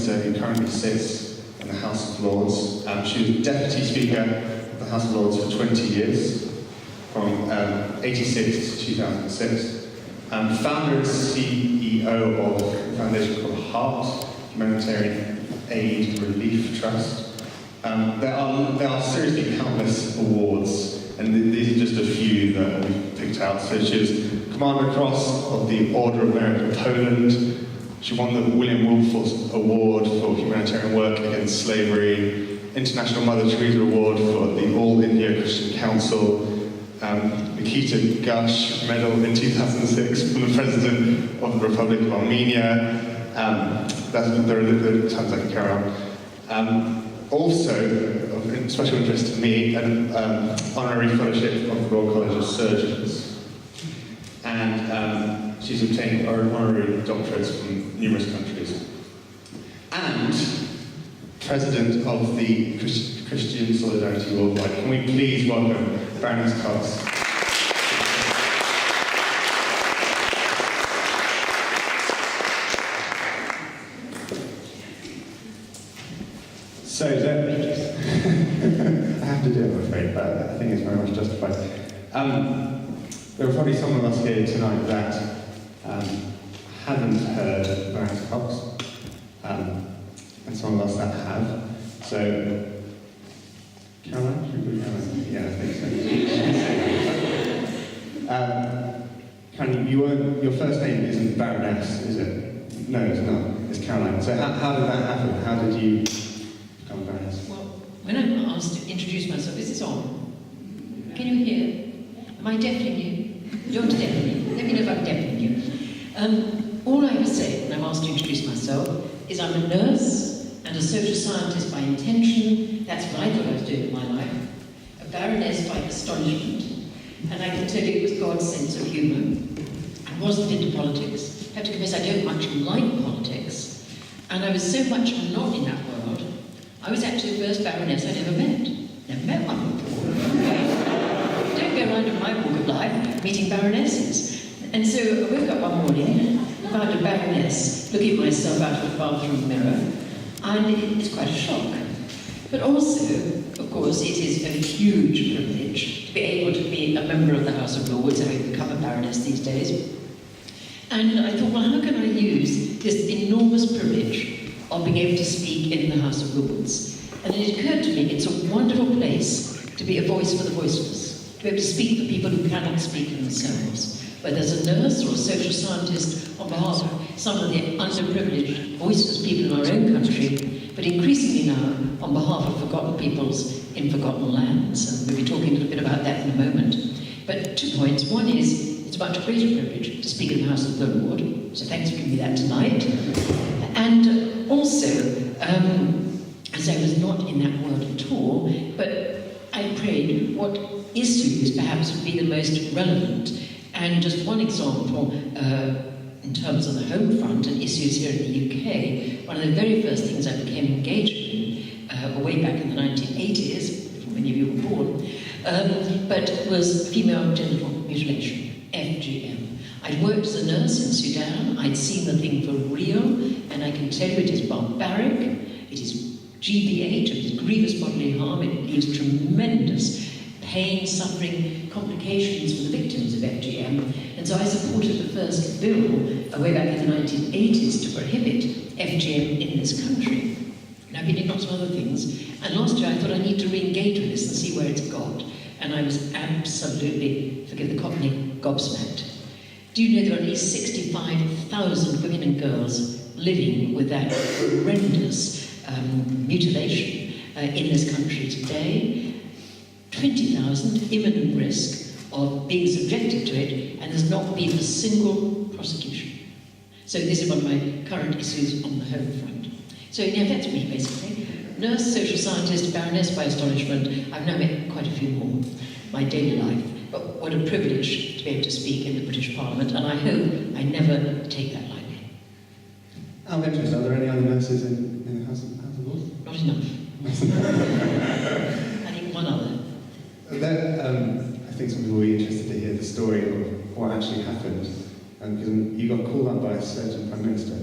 Minister who currently sits in the House of Lords. She was Deputy Speaker of the House of Lords for 20 years, from 86 to 2006. Founder and CEO of a foundation called HART, Humanitarian Aid Relief Trust. There are seriously countless awards, and these are just a few that we've picked out. So she was Commander Cross of the Order of Merit of Poland. She won the William Wilberforce Award for humanitarian work against slavery, International Mother Teresa Award for the All India Christian Council, Nikita Gush Medal in 2006 from the President of the Republic of Armenia. There are tons I can carry on. Also, of special interest to me, an honorary fellowship of the Royal College of Surgeons. And she's obtained honorary doctorates from numerous countries. And President of the Christian Solidarity Worldwide. Can we please welcome Baroness Cox? So, I have to do it, I'm afraid, but I think it's very much justified. There are probably some of us here tonight that haven't heard Baroness Cox, and some of us that have. So, Caroline? Should we put Caroline? Yeah, I think so. Caroline, your first name isn't Baroness, is it? No, it's not. It's Caroline. So how did that happen? How did you become Baroness? Well, when I'm asked to introduce myself, is this on? Can you hear? Am I deafening you? Don't deafen me. Let me know if I'm deafening you. All I ever say when I'm asked to introduce myself is I'm a nurse and a social scientist by intention. That's what I thought I was doing in my life. A baroness by astonishment. And I can tell you it was God's sense of humour. I wasn't into politics. I have to confess I don't much like politics. And I was so much not in that world. I was actually the first baroness I'd ever met. Never met one before. Don't go around in my walk of life meeting baronesses. And so I woke up one morning, found a baroness looking at myself out of the bathroom mirror, and it's quite a shock. But also, of course, it is a huge privilege to be able to be a member of the House of Lords, having become a baroness these days. And I thought, well, how can I use this enormous privilege of being able to speak in the House of Lords? And it occurred to me it's a wonderful place to be a voice for the voiceless, to be able to speak for people who cannot speak for themselves. Whether as a nurse or a social scientist on behalf of some of the underprivileged, voiceless people in our own country, but increasingly now on behalf of forgotten peoples in forgotten lands. And we'll be talking a little bit about that in a moment. But 2 points. One is, it's a much greater privilege to speak in the House of the Lord, so thanks for giving me that tonight. And also, as I was not in that world at all, but I prayed what issues perhaps would be the most relevant. And just one example, in terms of the home front and issues here in the UK, one of the very first things I became engaged in, way back in the 1980s, before many of you were born, but was female genital mutilation, FGM. I'd worked as a nurse in Sudan, I'd seen the thing for real, and I can tell you it is barbaric, it is GBH, it is grievous bodily harm, it leaves tremendous pain, suffering, complications for the victims of FGM. And so I supported the first bill way back in the 1980s to prohibit FGM in this country. And I've been in lots of other things. And last year I thought I need to re-engage with this and see where it's got. And I was absolutely, forgive the Cockney, gobsmacked. Do you know there are at least 65,000 women and girls living with that horrendous mutilation in this country today? 20,000 imminent risk of being subjected to it, and there's not been a single prosecution. So this is one of my current issues on the home front. So yeah, that's me basically. Nurse, social scientist, baroness by astonishment. I've now met quite a few more. My daily life. But what a privilege to be able to speak in the British Parliament, and I hope I never take that lightly. Out of interest, are there any other nurses in the House of Lords? Not enough. I think one other. I think some people will be interested to hear the story of what actually happened, because you got called up by a certain Prime Minister.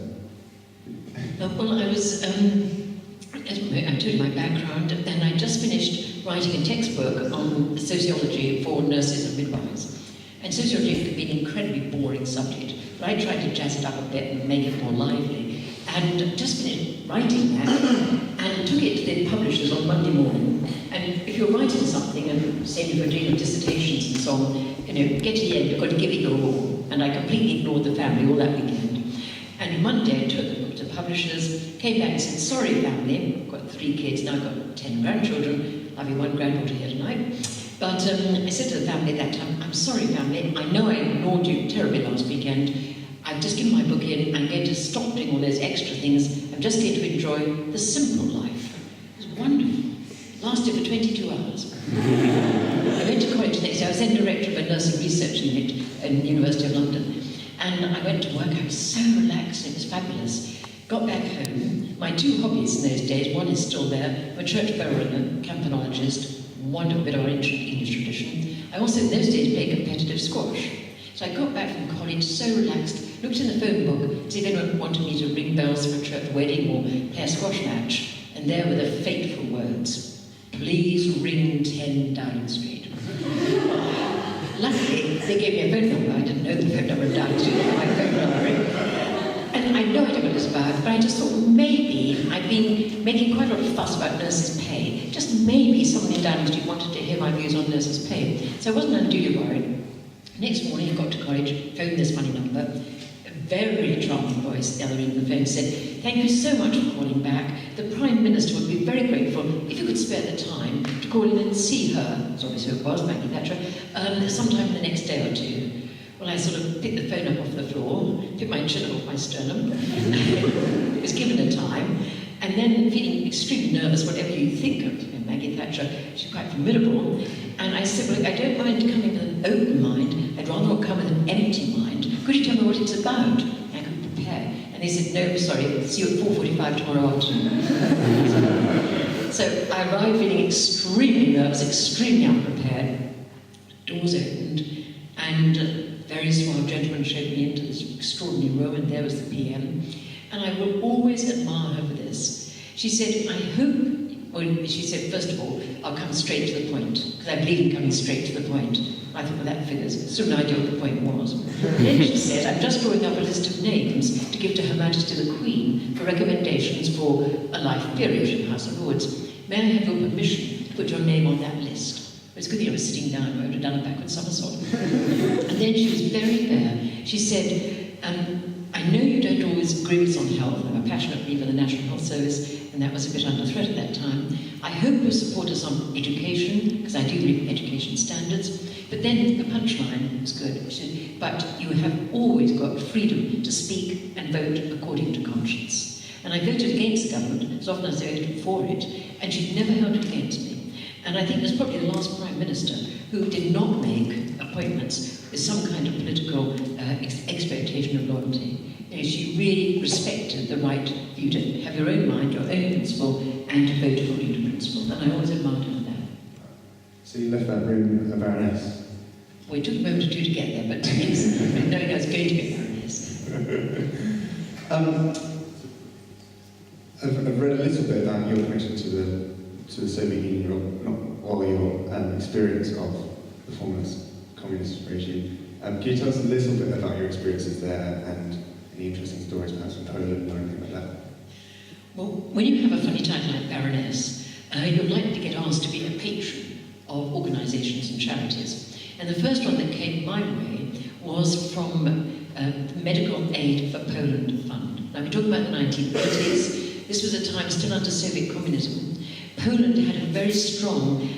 Well, I was, I told you my background, and I just finished writing a textbook on sociology for nurses and midwives. And sociology can be an incredibly boring subject, but I tried to jazz it up a bit and make it more lively. And just finished writing that, and took it to the publishers on Monday morning. And if you're writing something, and say if you're doing dissertations and so on, get to the end, you've got to give it your all. And I completely ignored the family all that weekend. And Monday I took the book to publishers, came back and said, sorry family, I've got 3 kids, now I've got 10 grandchildren, I'll have 1 granddaughter here tonight. But I said to the family at that time, I'm sorry family, I know I ignored you terribly last weekend. I've just given my book in, I'm going to stop doing all those extra things, I'm just going to enjoy the simple life. It was wonderful. Lasted for 22 hours. I went to college the next day. I was then director of a nursing research unit in the University of London. And I went to work, I was so relaxed, it was fabulous. Got back home. My 2 hobbies in those days, one is still there, I'm a church bearer and a campanologist, wonderful bit of our ancient English tradition. I also in those days played competitive squash. So I got back from college so relaxed, looked in the phone book to see if anyone wanted me to ring bells for a church wedding or play a squash match. And there were the fateful words, please ring 10 Downing Street. Luckily, they gave me a phone number. I didn't know the phone number of Downing Street in my phone number. And I had no idea what it was about, but I just thought maybe I'd been making quite a lot of fuss about nurses' pay. Just maybe someone in Downing Street wanted to hear my views on nurses' pay. So I wasn't unduly worried. Next morning, I got to college, phoned this funny number. A very charming voice, the other end of the phone said, thank you so much for calling back. The Prime Minister would be very grateful if you could spare the time to call in and see her, that's obviously who it was, Maggie Thatcher, sometime the next day or 2. Well, I sort of picked the phone up off the floor, picked my chin off my sternum, was given a time, and then feeling extremely nervous, whatever you think of Maggie Thatcher, she's quite formidable, and I said, well, I don't mind coming with an open mind, I'd rather not come with an empty mind. Could you tell me what it's about? I could prepare. And they said, no, sorry, see you at 4:45 tomorrow afternoon. So I arrived feeling extremely nervous, extremely unprepared. Doors opened, and a very suave gentleman showed me into this extraordinary room, and there was the PM. And I will always admire her for this. She said, I hope, well, she said, first of all, I'll come straight to the point, because I believe in coming straight to the point. I thought, well, that figures. Still no idea what the point was. Then she said, I'm just drawing up a list of names to give to Her Majesty the Queen for recommendations for a life peerage in the House of Lords. May I have your permission to put your name on that list? It was good that I was sitting down, I would have done a backward somersault. And then she was very fair. She said, I know you don't always agree with us on health. I'm a passionate believer in the National Health Service, and that was a bit under threat at that time. I hope you'll support us on education, because I do believe in education standards. But then the punchline was good. She said, but you have always got freedom to speak and vote according to conscience. And I voted against the government as often as I voted for it, and she'd never held it against me. And I think it was probably the last Prime Minister who did not make appointments with some kind of political expectation of loyalty. You know, she really respected the right for you to have your own mind, your own principle, and to vote according to principle. And I always admired her for that. So you left that room a Baroness? Well, it took a moment or 2 to get there, but yes, knowing I was going to be a Baroness. I've read a little bit about your connection to the Soviet Union, or your experience of the former communist regime. Can you tell us a little bit about your experiences there and any interesting stories perhaps from Poland or anything like that? Well, when you have a funny title like Baroness, you're likely to get asked to be a patron of organisations and charities. And the first one that came my way was from the Medical Aid for Poland Fund. Now we're talking about the 1930s. This was a time still under Soviet communism. Poland had a very strong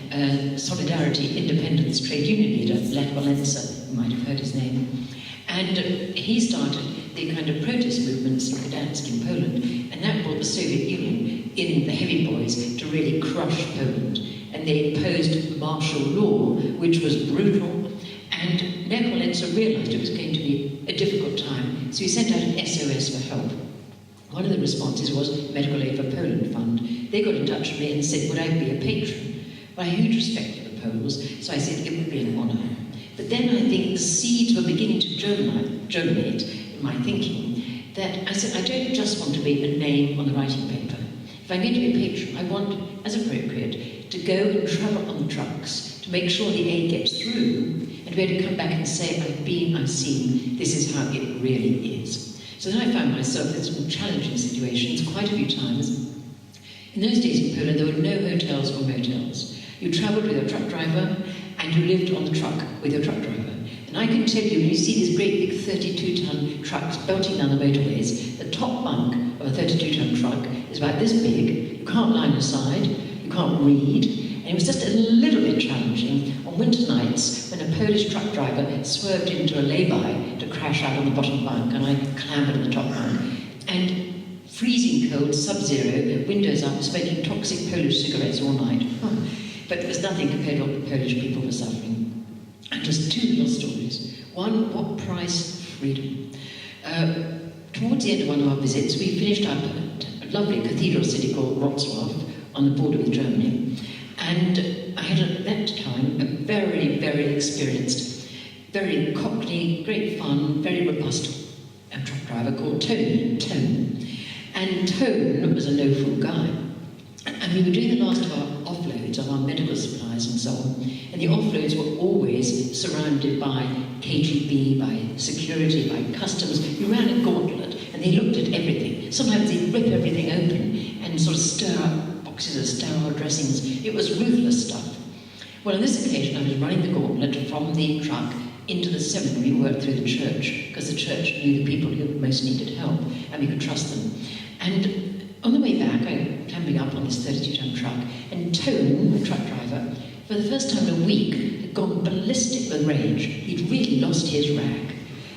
solidarity, independence trade union leader, Lech Walesa, you might have heard his name. And he started the kind of protest movements in Gdansk in Poland, and that brought the Soviet Union in, the heavy boys, to really crush Poland. And they imposed martial law, which was brutal, and Lech Walesa realized it was going to be a difficult time, so he sent out an SOS for help. One of the responses was Medical Aid for Poland Fund. They got in touch with me and said, would I be a patron? Well, I had huge respect for the Poles, so I said it would be an honour. But then I think the seeds were beginning to germinate in my thinking that I said, I don't just want to be a name on the writing paper. If I'm going to be a patron, I want, as appropriate, to go and travel on the trucks to make sure the aid gets through and to be able to come back and say, I've been, I've seen, this is how it really is. So then I found myself in some challenging situations quite a few times. In those days in Poland, there were no hotels or motels. You travelled with your truck driver and you lived on the truck with your truck driver. And I can tell you, when you see these great big 32-ton trucks belting down the motorways, the top bunk of a 32-ton truck is about this big. You can't lie on your side, you can't read, and it was just a little bit challenging on winter nights when a Polish truck driver swerved into a lay-by to crash out on the bottom bunk, and I clambered on the top bunk. And freezing cold, sub-zero, windows up, smoking toxic Polish cigarettes all night. But it was nothing compared to what the Polish people were suffering. And just two little stories. One, what price? Freedom. Towards the end of one of our visits, we finished up at a lovely cathedral city called Wrocław on the border with Germany. And I had at that time a very, very experienced, very cockney, great fun, very robust truck driver called Tone. And Tone was a no-fool guy. And we were doing the last of our offloads of our medical supplies and so on. And the offloads were always surrounded by KGB, by security, by customs. You ran a gauntlet and they looked at everything. Sometimes they'd rip everything open and sort of stir up boxes of sterile dressings. It was ruthless stuff. Well, on this occasion, I was running the gauntlet from the truck into the seminary. We worked through the church because the church knew the people who most needed help and we could trust them. And on the way back, I'm climbing up on this 32-ton truck, and Tone, the truck driver, for the first time in a week, had gone ballistic with rage. He'd really lost his rag.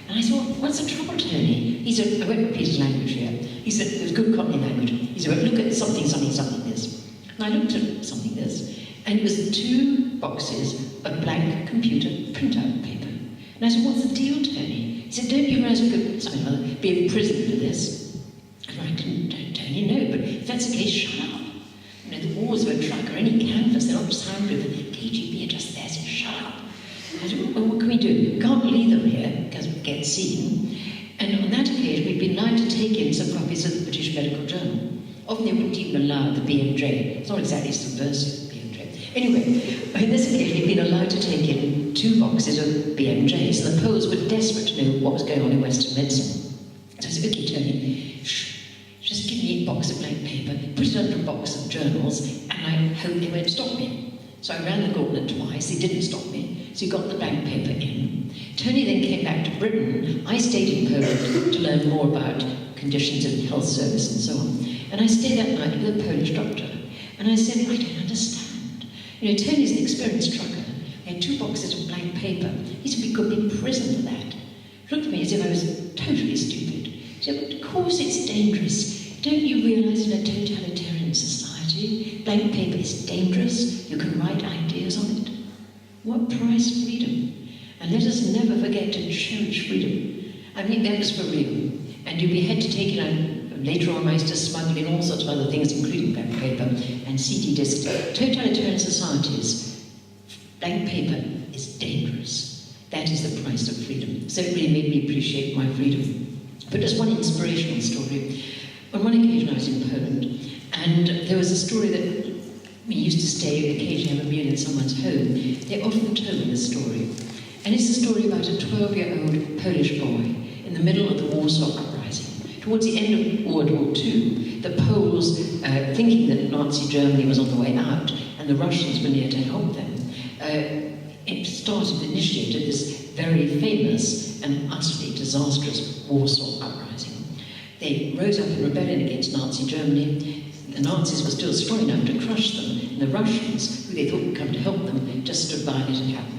And I thought, what's the trouble, Tony? He said, I won't repeat his language here. He said, it was good Cockney language. He said, well, look at something this. And I looked at something this, and it was 2 boxes of blank computer printout paper. And I said, what's the deal, Tony? He said, don't you realise we could, something or other, be in prison for this? And I didn't, Tony, no, but if that's the case, shut up. You know, the walls of a truck or any canvas, they're not soundproof. The KGB are just there, so shut up. I said, well, what can we do? We can't leave them here because we get seen. And on that occasion, we'd been allowed to take in some copies of the British Medical Journal. Often they wouldn't even allow the BMJ. It's not exactly subversive, BMJ. Anyway, on this occasion, we'd been allowed to take in 2 boxes of BMJs, and the Poles were desperate to know what was going on in Western medicine. So I said, okay, Tony, just give me a box of blank paper, put it under a box of journals, and I hope they won't stop me. So I ran the gauntlet twice, they didn't stop me, so he got the blank paper in. Tony then came back to Britain. I stayed in Poland to learn more about conditions in the health service and so on. And I stayed that night with a Polish doctor. And I said, I don't understand. You know, Tony's an experienced trucker. I had 2 boxes of blank paper. He said, we could be in prison for that. He looked at me as if I was totally stupid. He said, well, of course it's dangerous. Don't you realise in a totalitarian society, blank paper is dangerous? You can write ideas on it. What price freedom? And let us never forget to cherish freedom. I mean, that was for real. And we had to take it out. Later on, I used to smuggle in all sorts of other things, including blank paper and CD discs. Totalitarian societies, blank paper is dangerous. That is the price of freedom. So it really made me appreciate my freedom. But just one inspirational story. On one occasion I was in Poland, and there was a story that we used to stay, occasionally have a meal in someone's home. They often told this story. And it's a story about a 12-year-old Polish boy in the middle of the Warsaw Uprising. Towards the end of World War II, the Poles, thinking that Nazi Germany was on the way out, and the Russians were near to help them, initiated this very famous and utterly disastrous Warsaw Uprising. They rose up in rebellion against Nazi Germany. The Nazis were still strong enough to crush them, and the Russians, who they thought would come to help them, just stood by and let it happen.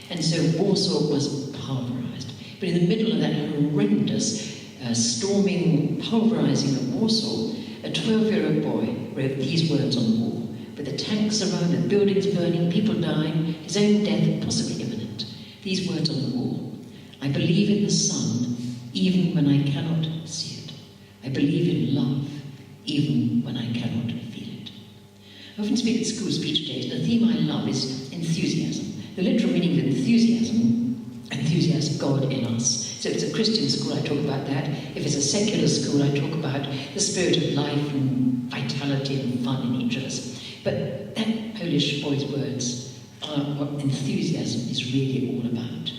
And so Warsaw was pulverized. But in the middle of that horrendous storming, pulverizing of Warsaw, a 12-year-old boy wrote these words on the wall. With the tanks around, the buildings burning, people dying, his own death possibly imminent. These words on the wall. I believe in the sun, even when I cannot see it. I believe in love, even when I cannot feel it. I often speak at school speech days, and the theme I love is enthusiasm. The literal meaning of enthusiasm enthusiast God in us. So if it's a Christian school, I talk about that. If it's a secular school, I talk about the spirit of life and vitality and fun in each of us. But that Polish boy's words are what enthusiasm is really all about.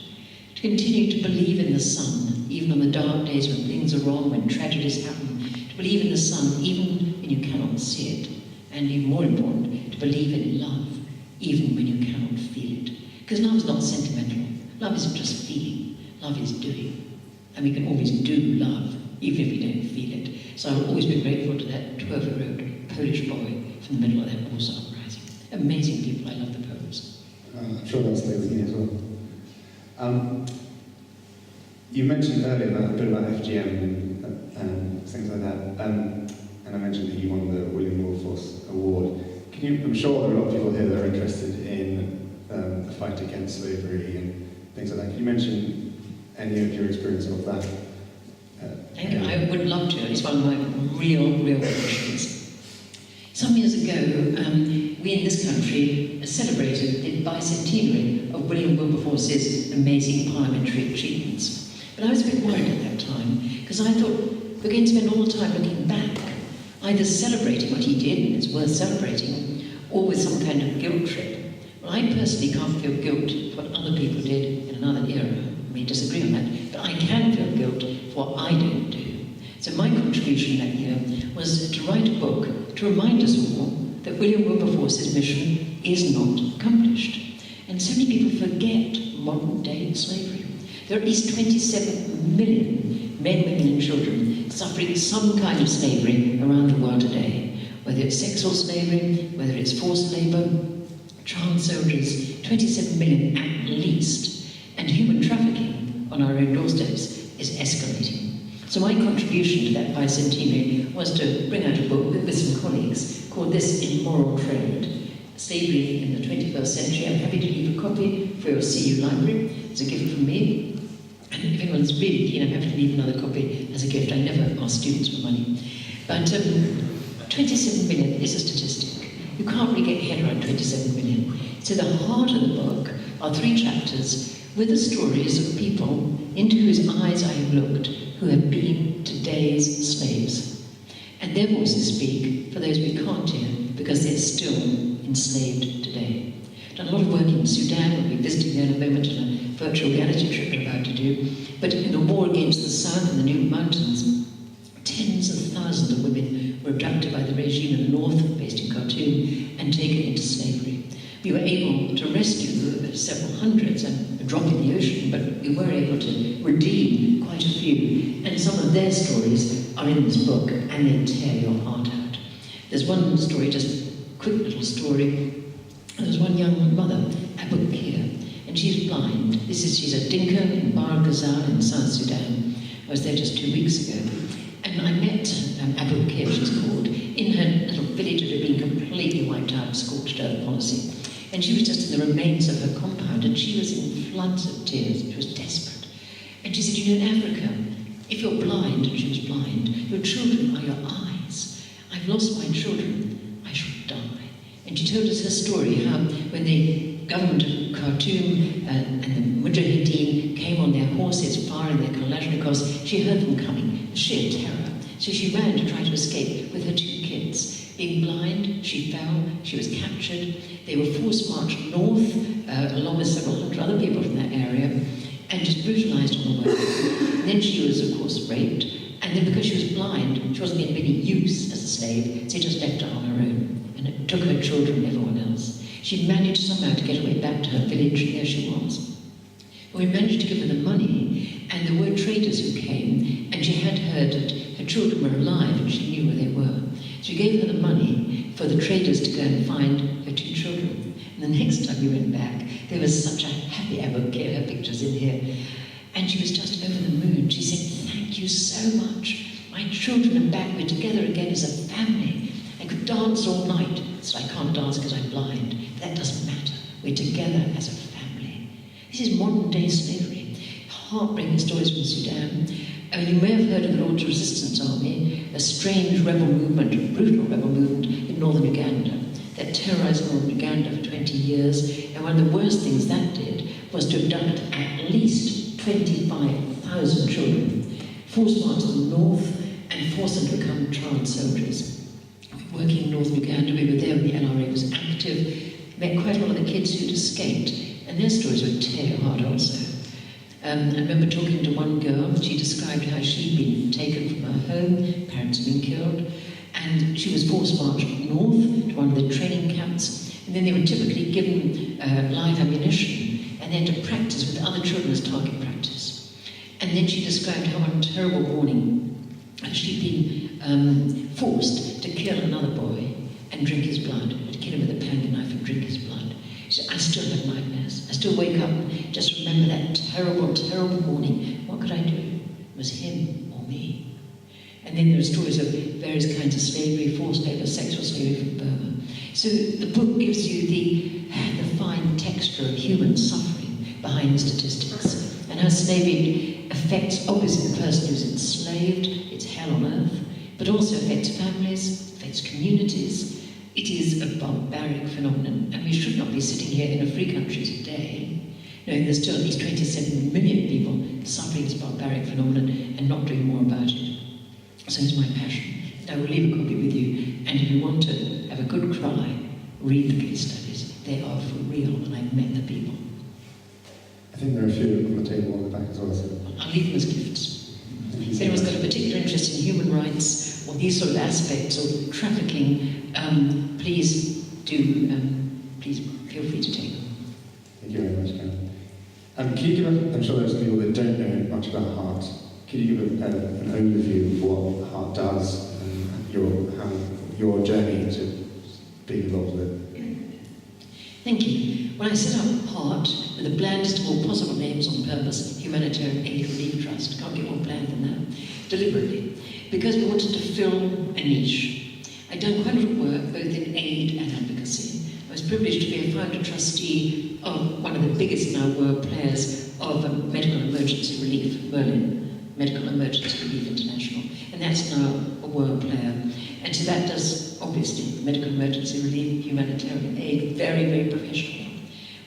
To continue to believe in the sun, even on the dark days when things are wrong, when tragedies happen. To believe in the sun, even when you cannot see it. And even more important, to believe in love, even when you cannot feel it. Because love is not sentimental. Love isn't just feeling. Love is doing. And we can always do love, even if we don't feel it. So I'll always be grateful to that 12-year-old Polish boy from the middle of that Warsaw uprising. Amazing people. I love the Poles. I'm sure they'll stay with me as well. You mentioned earlier a bit about FGM and things like that. And I mentioned that you won the William Wilberforce Award. I'm sure there are a lot of people here that are interested in the fight against slavery and things like that. Can you mention any of your experience of that? Thank you. I would love to. It's one of my real passions. Some years ago, we in this country celebrated the bicentenary of William Wilberforce's amazing parliamentary achievements. But I was a bit worried at that time, because I thought we're going to spend all the time looking back, either celebrating what he did, and it's worth celebrating, or with some kind of guilt trip. Well, I personally can't feel guilt for what other people did in another era. We disagree on that, but I can feel guilt for what I don't do. So my contribution that year was to write a book to remind us all that William Wilberforce's mission is not accomplished. And so many people forget modern day slavery. There are at least 27 million men, women and children suffering some kind of slavery around the world today. Whether it's sexual slavery, whether it's forced labour, child soldiers, 27 million at least. And human trafficking on our own doorsteps is escalating. So my contribution to that bicentenary was to bring out a book with some colleagues called This Immoral Trade, Slavery in the 21st Century. I'm happy to leave a copy for your CU library. It's a gift from me. And if anyone's really keen, I'm happy to leave another copy as a gift. I never ask students for money. But 27 million is a statistic. You can't really get your head around 27 million. So the heart of the book are 3 chapters with the stories of people into whose eyes I have looked, who have been today's slaves. And their voices speak for those we can't hear because they're still enslaved today. I've done a lot of work in Sudan. We'll be visiting there in a moment on a virtual reality trip we're about to do. But in the war against the south and the New Mountains, tens of thousands of women were abducted by the regime in the north, based in Khartoum, and taken into slavery. We were able to rescue several hundreds and drop in the ocean, but we were able to redeem quite a few. And some of their stories are in this book, and they tear your heart out. There's one story, just a quick little story. There's one young mother, Abu Kir, and she's blind. She's a Dinka in Bahr Ghazal in South Sudan. I was there just 2 weeks ago. And I met Abu Kir, she's called, in her little village that had been completely wiped out, scorched earth policy. And she was just in the remains of her compound, and she was in floods of tears. She was desperate. And she said, you know, in Africa, if you're blind, and she was blind, your children are your eyes. I've lost my children, I shall die. And she told us her story, how when the government of Khartoum and the Mujahideen came on their horses, firing their Kalashnikovs, she heard them coming, sheer terror. So she ran to try to escape with her 2 kids. Being blind, she fell, she was captured. They were forced marched north, along with several hundred other people from that area, and just brutalised on the way. And then she was, of course, raped. And then because she was blind, she wasn't going to be any use as a slave, so he just left her on her own. And it took her children and everyone else. She managed somehow to get away back to her village, and there she was. And we managed to give her the money, and there were traders who came, and she had heard that her children were alive, and she knew where they were. So we gave her the money for the traders to go and find her 2 children. And the next time we went back, there was such a happy Abu Kir, her picture's in here. And she was just over the moon. She said, thank you so much. My children are back. We're together again as a family. I could dance all night. So I can't dance because I'm blind. That doesn't matter. We're together as a family. This is modern day slavery. Heartbreaking stories from Sudan. You may have heard of the Lord's Resistance Army, a strange rebel movement, a brutal rebel movement in northern Uganda that terrorised northern Uganda for 20 years. And one of the worst things that did was to abduct at least 25,000 children, forced march to the north and forced them to become child soldiers. Working in North Uganda, we were there when the LRA was active, met quite a lot of the kids who'd escaped, and their stories would tear your heart also. I remember talking to one girl. She described how she'd been taken from her home, parents had been killed, and she was forced marched north to one of the training camps, and then they were typically given live ammunition, and they had to practice with other children as target practice. And then she described how on a terrible morning she'd been forced to kill another boy and drink his blood, to kill him with a panga knife and drink his blood. She said, I still have nightmares. I still wake up and just remember that terrible, terrible morning. What could I do? It was him or me. And then there are stories of various kinds of slavery, forced labor, sexual slavery from Burma. So the book gives you the fine texture of human suffering behind the statistics, and how slavery affects obviously the person who's enslaved. It's hell on earth, but also affects families, affects communities. It is a barbaric phenomenon, and we should not be sitting here in a free country today knowing there's still at least 27 million people suffering this barbaric phenomenon and not doing more about it. So it's my passion. And I will leave a copy with you, and if you want to have a good cry, read the case studies. They are for real, and I've met the people. I think there are a few on the table on the back as well. So. I'll leave them as gifts. If anyone's got a particular interest in human rights or these sort of aspects or trafficking, please please feel free to take them. Thank you very much, Karen. Can you give us, I'm sure there's people that don't know much about HART. Could you give an overview of what HART does and your journey to being involved with it? Thank you. When I set up HART, with the blandest of all possible names on purpose, Humanitarian Aid Relief Trust, can't get more bland than that, deliberately, because we wanted to fill a niche. I'd done quite a lot of work, both in aid and advocacy. I was privileged to be a founder trustee of one of the biggest now world players of medical emergency relief, Berlin, Medical Emergency Relief International, and that's now a world player. And so that does, obviously, medical emergency relief, humanitarian aid, very, very professionally.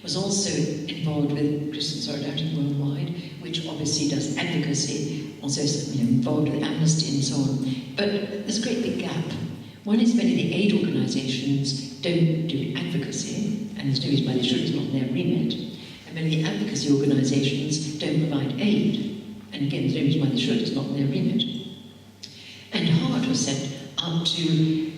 Was also involved with Christian Solidarity Worldwide, which obviously does advocacy, also involved with Amnesty and so on. But there's a great big gap. One is many of the aid organisations don't do advocacy, and there's no reason why they should, it's not their remit. And many of the advocacy organisations don't provide aid, and again, there's no reason why they should, it's not their remit. And HART was set up to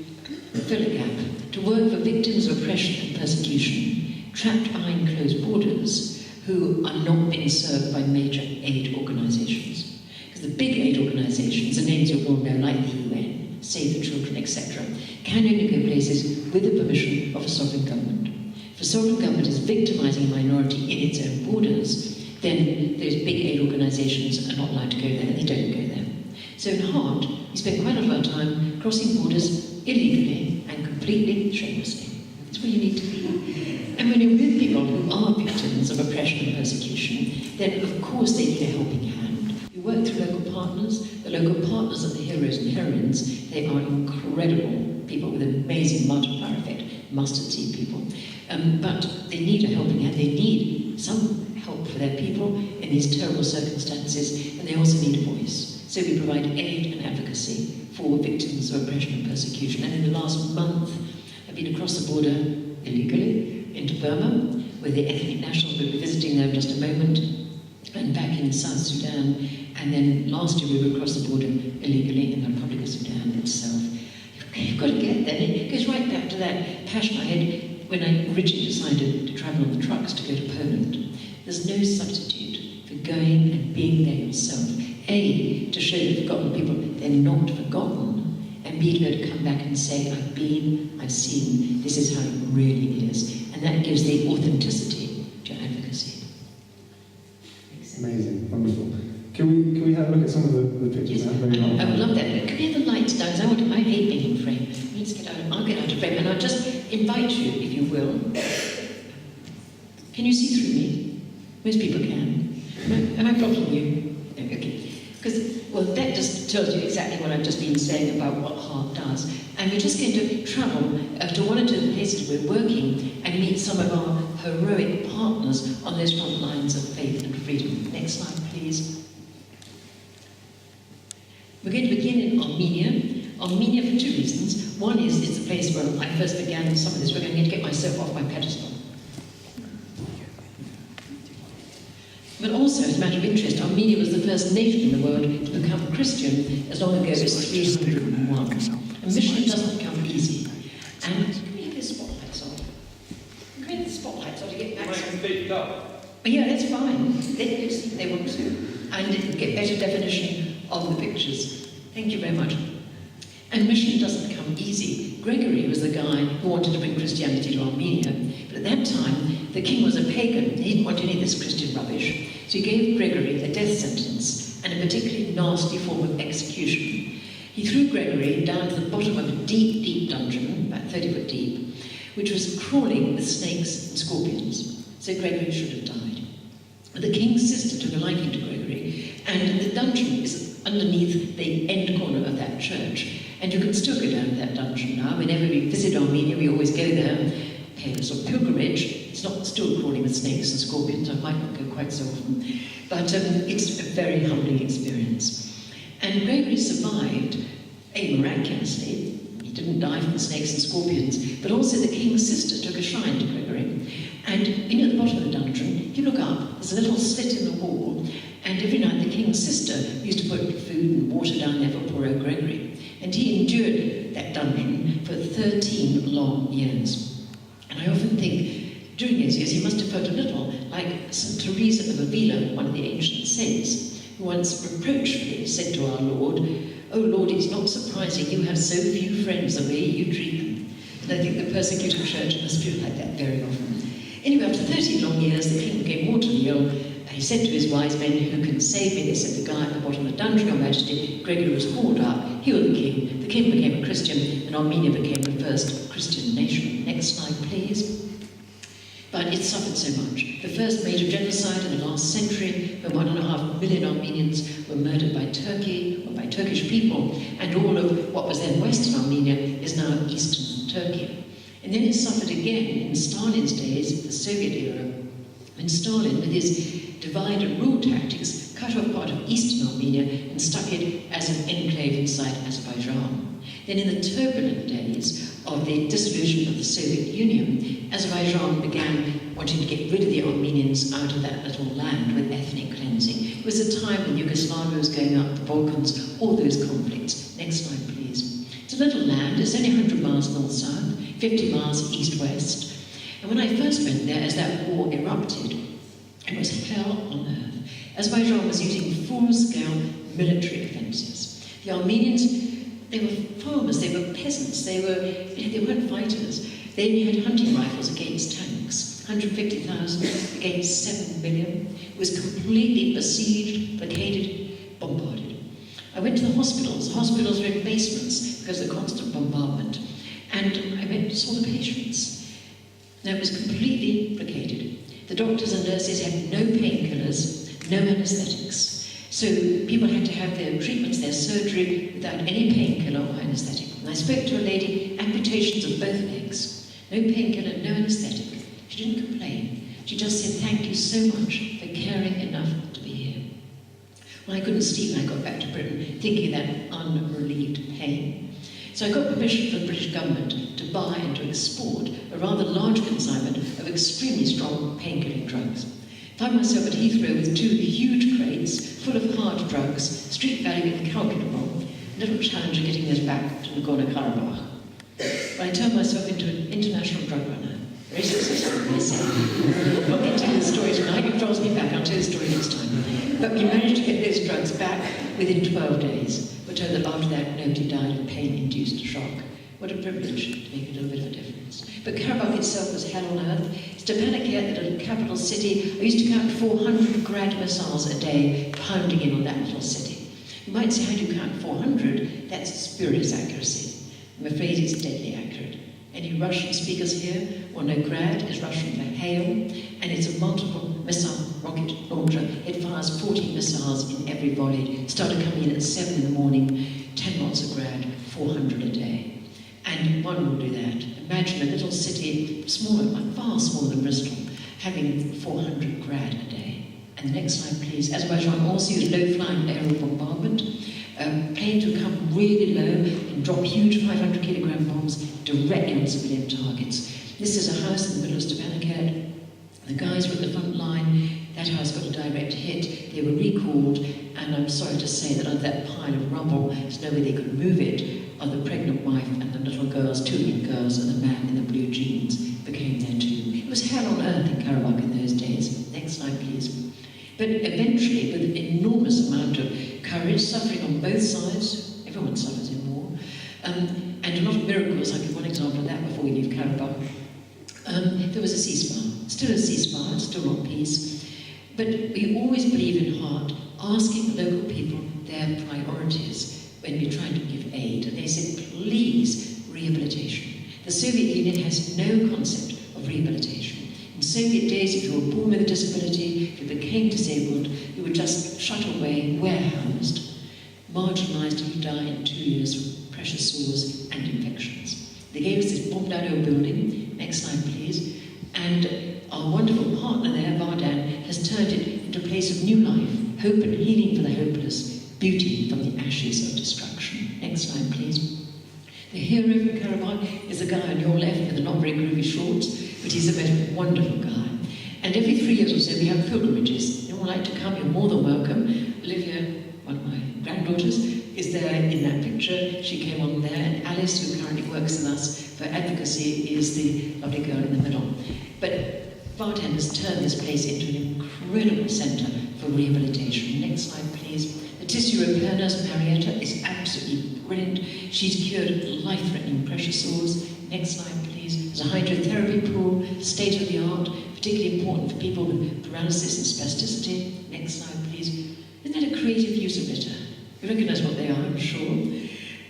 fill a gap, to work for victims of oppression and persecution, trapped behind closed borders, who are not being served by major aid organisations. Because the big aid organisations, the names you all know, like the UN, Save the Children, etc., can only go places with the permission of a sovereign government. If a sovereign government is victimising a minority in its own borders, then those big aid organisations are not allowed to go there, and they don't go there. So in HART, we spend quite a lot of our time crossing borders illegally and completely shamelessly. That's where you need to be. And when you're with people who are victims of oppression and persecution, then of course they need a helping hand. We work through local partners. The local partners are the heroes and heroines. They are incredible people with an amazing multiplier effect, mustard seed people. But they need a helping hand. They need some help for their people in these terrible circumstances, and they also need a voice. So we provide aid and advocacy for victims of oppression and persecution. And in the last month, I've been across the border illegally into Burma, where the ethnic nationals will be visiting there in just a moment, and back in South Sudan. And then last year we were across the border illegally in the Republic of Sudan itself. You've got to get there. It goes right back to that passion I had when I originally decided to travel on the trucks to go to Poland. There's no substitute for going and being there yourself. A, to show the forgotten people they're not forgotten, and B, to be able to come back and say, I've been, I've seen, this is how it really is. And that gives the authenticity to advocacy. Amazing, wonderful. Can we have a look at some of the pictures now? I would love that. Can we have the lights down? I hate being in frame. Let's get out. I'll get out of frame, and I'll just invite you, if you will. Can you see through me? Most people can. Am I blocking you? No, okay. Because, well, that just tells you exactly what I've just been saying about what HART does. And we're just going to travel to one or two of the places we're working and meet some of our heroic partners on those front lines of faith and freedom. Next slide, please. We're going to begin in Armenia. Armenia for two reasons. One is it's the place where I first began some of this work. I'm going to get myself off my pedestal. But also, as a matter of interest, Armenia was the first nation in the world to become Christian as long ago as 301. And mission doesn't come easy. And can we have the spotlights on? Can we have the spotlights on to get back to... Yeah, that's fine. They can see if they want to. And get better definition of the pictures. Thank you very much. And mission doesn't come easy. Gregory was the guy who wanted to bring Christianity to Armenia. But at that time, the king was a pagan. He didn't want any of this Christian rubbish. So he gave Gregory a death sentence and a particularly nasty form of execution. He threw Gregory down to the bottom of a deep, deep dungeon, about 30 foot deep, which was crawling with snakes and scorpions. So Gregory should have died. But the king's sister took a liking to Gregory, and the dungeon is underneath the end corner of that church. And you can still go down to that dungeon now. Whenever we visit Armenia, we always go there, pay a sort of pilgrimage. It's not still crawling with snakes and scorpions. I might not go quite so often. But it's a very humbling experience. And Gregory survived, miraculously. He didn't die from the snakes and scorpions, but also the king's sister took a shrine to Gregory. And at the bottom of the dungeon, if you look up, there's a little slit in the wall, and every night the king's sister used to put food and water down there for poor old Gregory. And he endured that dungeon for 13 long years. And I often think, during those years, he must have felt a little like St. Teresa of Avila, one of the ancient saints, who once reproachfully said to our Lord, "Oh Lord, it's not surprising you have so few friends the way you treat them." And I think the persecuted church must feel like that very often. Anyway, after 13 long years, the king became mortally ill. He said to his wise men, "Who can save me?" They said, "The guy at the bottom of the dungeon, Your Majesty." Gregory was called up, healed the king. The king became a Christian, and Armenia became the first Christian nation. Next slide, please. But it suffered so much. The first major genocide in the last century, where 1.5 million Armenians were murdered by Turkey, or by Turkish people, and all of what was then Western Armenia is now Eastern Turkey. And then it suffered again in Stalin's days, the Soviet era, when Stalin, with his divide and rule tactics, cut off part of Eastern Armenia and stuck it as an enclave inside Azerbaijan. Then in the turbulent days of the dissolution of the Soviet Union, Azerbaijan began wanting to get rid of the Armenians out of that little land with ethnic cleansing. It was a time when Yugoslavia was going up, the Balkans, all those conflicts. Next slide, please. It's a little land, it's only 100 miles north-south, 50 miles east-west. And when I first went there, as that war erupted, it was hell on earth. Azerbaijan was using full-scale military offences. The Armenians, they were farmers, they were peasants, they weren't fighters. They only had hunting rifles against tanks, 150,000 against 7 million. It was completely besieged, blockaded, bombarded. I went to the hospitals. The hospitals were in basements because of the constant bombardment. And I went and saw the patients. Now it was completely blockaded. The doctors and nurses had no painkillers, no anaesthetics. So people had to have their treatments, their surgery, without any painkiller or anaesthetic. And I spoke to a lady, amputations of both legs. No painkiller, no anaesthetic. She didn't complain. She just said, "Thank you so much for caring enough to be here." Well, I couldn't sleep when I got back to Britain, thinking of that unrelieved pain. So I got permission from the British government to buy and to export a rather large consignment of extremely strong painkilling drugs. Found myself at Heathrow with 2 huge crates full of hard drugs, street value incalculable, a little challenge of getting this back to Nagorno-Karabakh. But I turned myself into an international drug runner. Very successful, I say. I'm not going to tell you the story tonight, it draws me back, I'll tell you the story next time. But we managed to get those drugs back within 12 days. We're told that after that, nobody died of pain-induced shock. What a privilege to make a little bit of a difference. But Karabakh itself was hell on earth. Stepanakert, the little capital city, I used to count 400 Grad missiles a day pounding in on that little city. You might say, how do you count 400? That's spurious accuracy. I'm afraid it's deadly accurate. Any Russian speakers here will know Grad is Russian for hail, and it's a multiple missile rocket launcher. It fires 40 missiles in every volley. It started coming in at 7 in the morning 10 lots of grad, 400 a day. And one will do that. Imagine a little city, smaller, far smaller than Bristol, having 400 grad a day. And the next slide, please. Azerbaijan also used low-flying aerial bombardment. Planes would come really low and drop huge 500 kilogram bombs directly on civilian targets. This is a house in the middle of Stepanakert. The guys were at the front line. That house got a direct hit. They were recalled, and I'm sorry to say that under that pile of rubble, there's no way they could move it, are the pregnant wife and the little girls, 2 little girls, and the man in the blue jeans became there too. It was hell on earth in Karabakh in those days. Next slide, please. But eventually, with an enormous amount of courage, suffering on both sides, everyone suffers in war, and a lot of miracles. I'll give one example of that before we leave Karabakh. There was a ceasefire, still a ceasefire, still not peace. But we always believe in HART, asking the local people their priorities when we're trying to give aid. And they said, please, rehabilitation. The Soviet Union has no concept of rehabilitation. In Soviet days, if you were born with a disability, if you became disabled, you were just shut away, warehoused, marginalised, and you die in 2 years with pressure sores and infections. They gave us this bombed-out old building. Next slide, please. And our wonderful partner there, Vardan, has turned it into a place of new life, hope and healing for the hopeless, beauty from the ashes of destruction. Next slide, please. The hero from Karabakh is the guy on your left with the not very groovy shorts, but he's a most wonderful guy. And every 3 years or so we have pilgrimages. If you would like to come, you're more than welcome. Olivia, one of my granddaughters, is there in that picture. She came on there, and Alice, who currently works with us for advocacy, is the lovely girl in the middle. But Vardan has turned this place into an incredible centre for rehabilitation. Next slide, please. The tissue repair nurse, Marietta, is absolutely brilliant. She's cured life-threatening pressure sores. Next slide, please. There's a hydrotherapy pool, state-of-the-art, particularly important for people with paralysis and spasticity. Next slide, please. Isn't that a creative use of litter? You recognise what they are, I'm sure.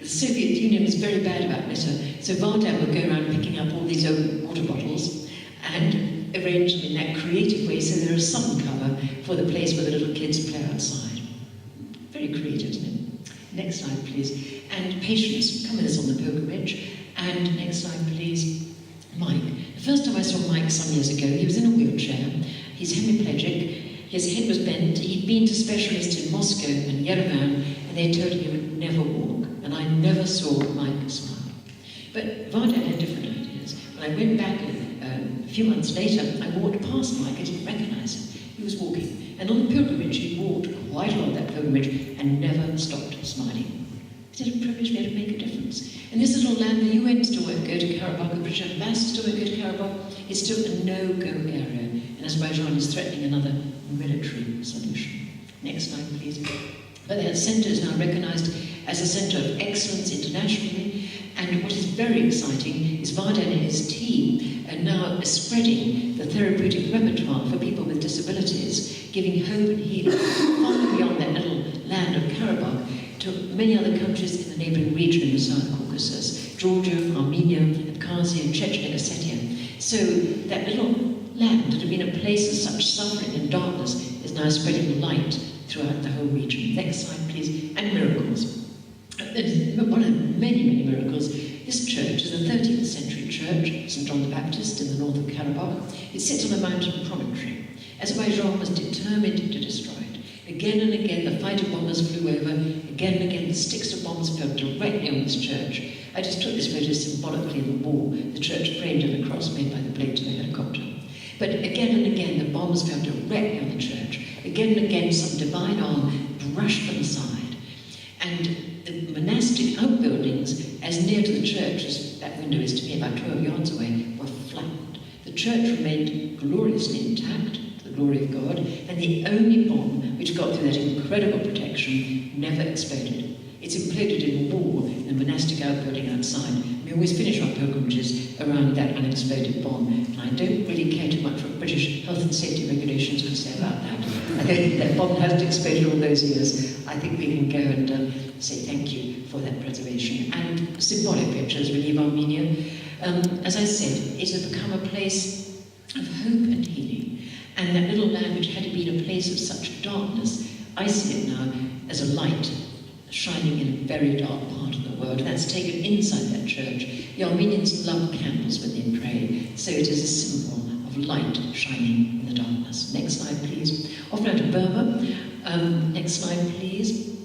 The Soviet Union was very bad about litter, so Vardan would go around picking up all these old water bottles and arrange them in that creative way so there is sun cover for the place where the little kids play outside. Very creative, isn't it? Next slide, please. And patients, come with us on the pilgrimage. And next slide, please. Mike. The first time I saw Mike some years ago, he was in a wheelchair. He's hemiplegic. His head was bent. He'd been to specialists in Moscow and Yerevan, and they told him he would never walk. And I never saw Mike smile. But Vardan had different ideas. When I went back a few months later, I walked past Mike. I didn't recognise him. He was walking. And on the pilgrimage, he walked quite a lot of that pilgrimage and never stopped smiling. Is it a privilege there to make a difference? And this little land, the UN still won't go to Karabakh, the British ambassador still won't go to Karabakh. It's still a no-go area, and Azerbaijan is threatening another military solution. Next slide, please. But that centre is now recognised as a centre of excellence internationally, and what is very exciting is Vardan and his team are now spreading the therapeutic repertoire for people with disabilities, giving hope and healing far beyond that little land of Karabakh to many other countries in the neighbouring region in the South Caucasus, Georgia, Armenia, Abkhazia, and Chechnya, Ossetia. So that little land that had been a place of such suffering and darkness is now spreading light throughout the whole region. Next slide, please. And miracles. One of many, many miracles. This church is a 13th century church, St. John the Baptist, in the north of Karabakh. It sits on a mountain promontory. Azerbaijan was determined to destroy it. Again and again, the fighter bombers flew over. Again and again, the sticks of bombs fell directly on this church. I just took this photo symbolically in the wall, the church framed in the cross made by the blade of a helicopter. But again and again, the bombs fell directly on the church. Again and again, some divine arm brushed them aside. And the monastic outbuildings, as near to the church as that window is to me, about 12 yards away, were flattened. The church remained gloriously intact, to the glory of God, and the only bomb which got through that incredible protection never exploded. It's imploded in a wall in the monastic outbuilding outside. We always finish our pilgrimages around that unexploded bomb, and I don't really care too much what British health and safety regulations would say about that. I think that bomb hasn't exploded all those years. I think we can go and say thank you for that preservation. And symbolic pictures, we leave Armenia. As I said, it has become a place of hope and healing. And that little land which had been a place of such darkness, I see it now as a light shining in a very dark part of the world. That's taken inside that church. The Armenians love candles when they pray, so it is a symbol of light shining in the darkness. Next slide, please. Off now to Burma. Next slide, please.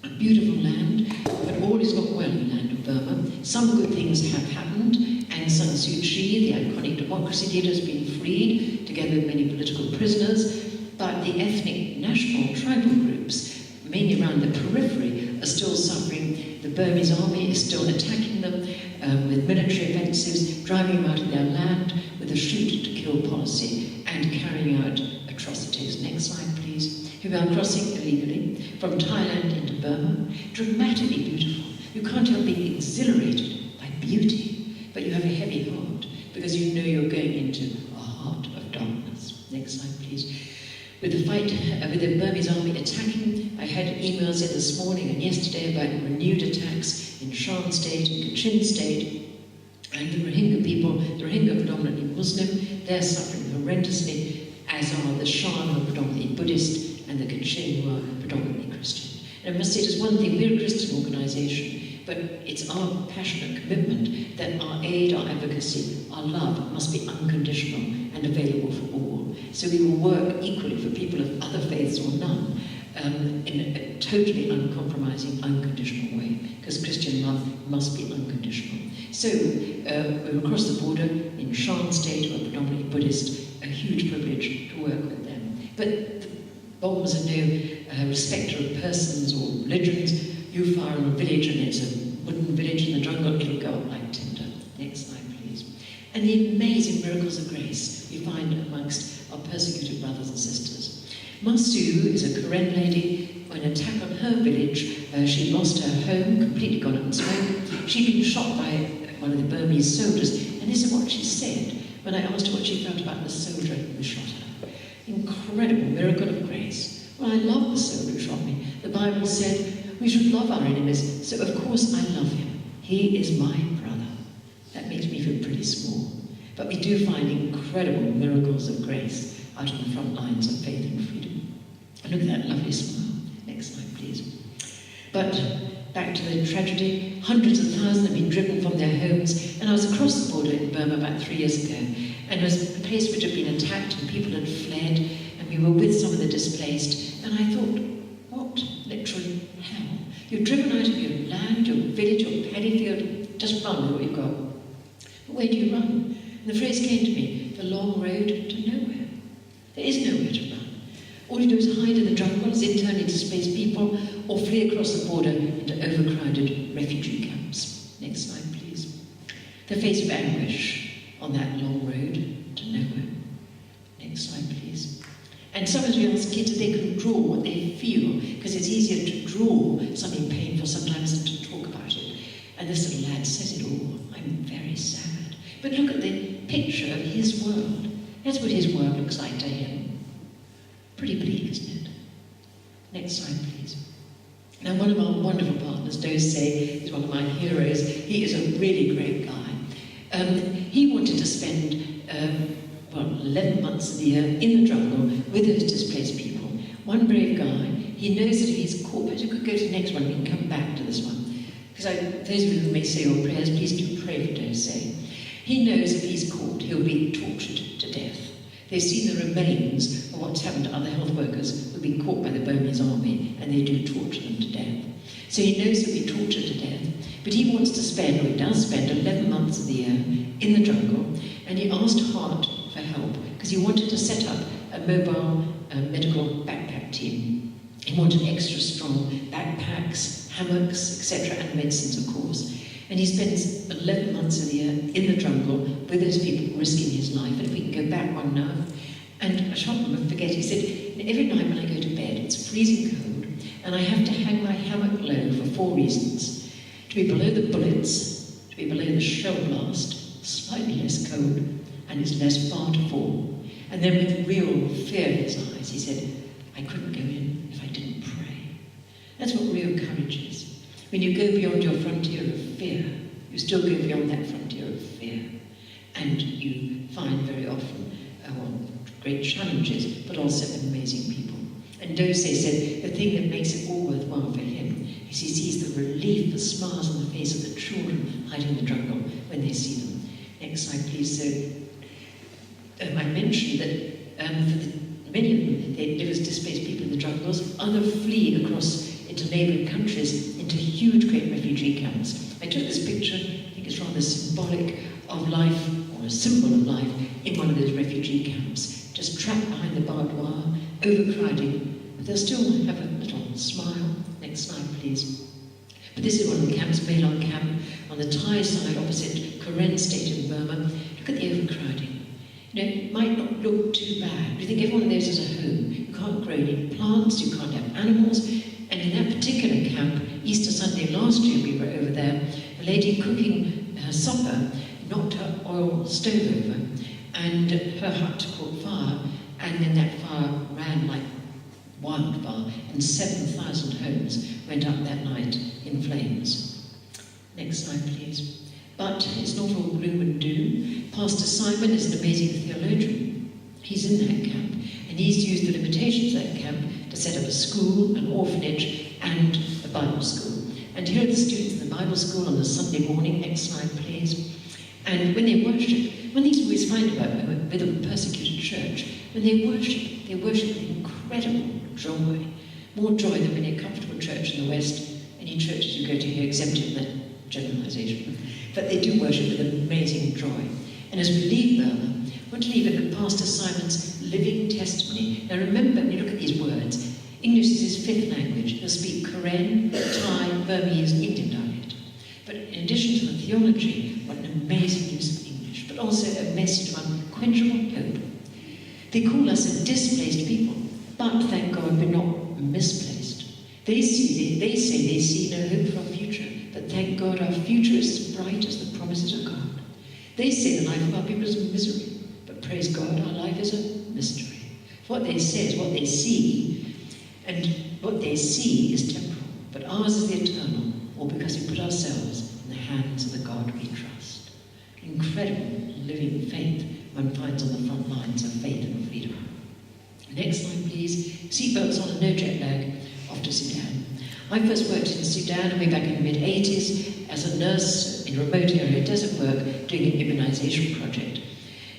A beautiful land, but all is not well in the land of Burma. Some good things have happened. Aung San Suu Kyi, the iconic democracy leader, has been freed, together with many political prisoners, but the ethnic, national, tribal groups, mainly around the periphery, are still suffering. The Burmese army is still attacking them with military offensives, driving them out of their land with a shoot-to-kill policy, and carrying out atrocities. Next slide, please. Who are crossing illegally from Thailand into Burma. Dramatically beautiful. You can't help being exhilarated by beauty, but you have a heavy heart because you know you're going into a heart of darkness. Next slide, please. With the fight, with the Burmese army attacking, I had emails in this morning and yesterday about renewed attacks in Shan State and Kachin State, and the Rohingya people, the Rohingya are predominantly Muslim, they're suffering horrendously, as are the Shan, who are predominantly Buddhist, and the Kachin, who are predominantly Christian. And I must say, just one thing, we're a Christian organisation, but it's our passionate commitment that our aid, our advocacy, our love must be unconditional and available for all. So we will work equally for people of other faiths or none, in a totally uncompromising, unconditional way, because Christian love must be unconditional. So we're across the border in Shan State, who are predominantly Buddhist, a huge privilege to work with them. But the bombs are no respecter of persons or religions. You fire on a village and it's a wooden village in the jungle, it'll go up like tinder. Next slide, please. And the amazing miracles of grace we find amongst our persecuted brothers and sisters. Masu is a Karen lady. When an attack on her village, she lost her home, completely gone up in smoke. She'd been shot by one of the Burmese soldiers, and this is what she said when I asked her what she felt about the soldier who shot her. Incredible miracle of grace. Well, I love the soldier who shot me. The Bible said we should love our enemies, so of course I love him. He is my brother. That makes me feel pretty small. But we do find incredible miracles of grace out on the front lines of faith and freedom. And look at that lovely smile. Next slide, please. But back to the tragedy. Hundreds of thousands have been driven from their homes. And I was across the border in Burma about 3 years ago. And it was a place which had been attacked and people had fled. And we were with some of the displaced. And I thought, what literally hell? You're driven out of your land, your village, your paddy field. Just run with what you've got. But where do you run? And the phrase came to me, the long road to nowhere. There is nowhere to run. All you do is hide in the jungles, internally displaced people, or flee across the border into overcrowded refugee camps. Next slide, please. The face of anguish on that long road to nowhere. Next slide, please. And sometimes we ask kids if they can draw what they feel, because it's easier to draw something painful sometimes than to talk about it. And this little lad says it all. I'm very sad. But look at the picture of his world. That's what his world looks like to him. Pretty bleak, isn't it? Next slide, please. Now, one of our wonderful partners, Dose, is one of my heroes. He is a really great guy. He wanted to spend 11 months of the year in the jungle with those displaced people. One brave guy. He knows that if he's caught, but you could go to the next one, we can come back to this one. Because those of you who may say your prayers, please do pray for Dose. He knows if he's caught, he'll be tortured to death. They've seen the remains of what's happened to other health workers who've been caught by the Burmese army, and they do torture them to death. So he knows he'll be tortured to death, but he wants to spend, or he does spend, 11 months of the year in the jungle, and he asked HART for help, because he wanted to set up a mobile medical backpack team. He wanted extra strong backpacks, hammocks, etc., and medicines, of course. And he spends 11 months of the year in the jungle with those people risking his life. And if we can go back one now, and I shan't forget, he said, every night when I go to bed, it's freezing cold, and I have to hang my hammock low for 4 reasons. To be below the bullets, to be below the shell blast, slightly less cold, and it's less far to fall. And then with real fear in his eyes, he said, I couldn't go in if I didn't pray. That's what real courage is. When you go beyond your frontier of fear, you still go beyond that frontier of fear. And you find very often great challenges, but also amazing people. And Dose said the thing that makes it all worthwhile for him is he sees the relief, the smiles on the face of the children hiding in the jungle when they see them. Next slide, please. So I mentioned that for many of them, they live as displaced people in the jungles. Others flee across into neighbouring countries, into huge, great refugee camps. I took this picture, I think it's rather symbolic of life, or a symbol of life, in one of those refugee camps. Just trapped behind the barbed wire, overcrowding, but they'll still have a little smile. Next slide, please. But this is one of the camps, Melon camp, on the Thai side opposite Karen state in Burma. Look at the overcrowding. You know, it might not look too bad. You think every one of those is a home. You can't grow any plants, you can't have animals. And in that particular camp, Easter Sunday last year we were over there, a lady cooking her supper knocked her oil stove over, and her hut caught fire, and then that fire ran like wildfire, and 7,000 homes went up that night in flames. Next slide, please. But it's not all gloom and doom. Pastor Simon is an amazing theologian. He's in that camp, and he's used the limitations of that camp to set up a school, an orphanage, and a Bible school. And here are the students in the Bible school on the Sunday morning. Next slide, please. And when they worship, one thing you always find about with a persecuted church, when they worship with incredible joy. More joy than in a comfortable church in the West. Any churches you go to here exempted from that generalisation. But they do worship with amazing joy. And as we leave Burma, I want to leave it with Pastor Simon's living testimony. Now remember, when you look at these words, English is his fifth language. He'll speak Karen, Thai, Burmese, and Indian dialect. But in addition to the theology, what an amazing use of English, but also a message of unquenchable hope. They call us a displaced people, but thank God we're not misplaced. They say they see no hope for our future, but thank God our future is as bright as the promises of God. They say the life of our people is misery, but praise God, our life is a mystery. What they say is what they see, and what they see is temporal, but ours is the eternal, all because we put ourselves in the hands of the God we trust. Incredible living faith one finds on the front lines of faith and freedom. Next slide, please. Seatbelts on and no jet lag off to Sudan. I first worked in Sudan way back in the mid-80s as a nurse in remote area desert work doing an immunization project.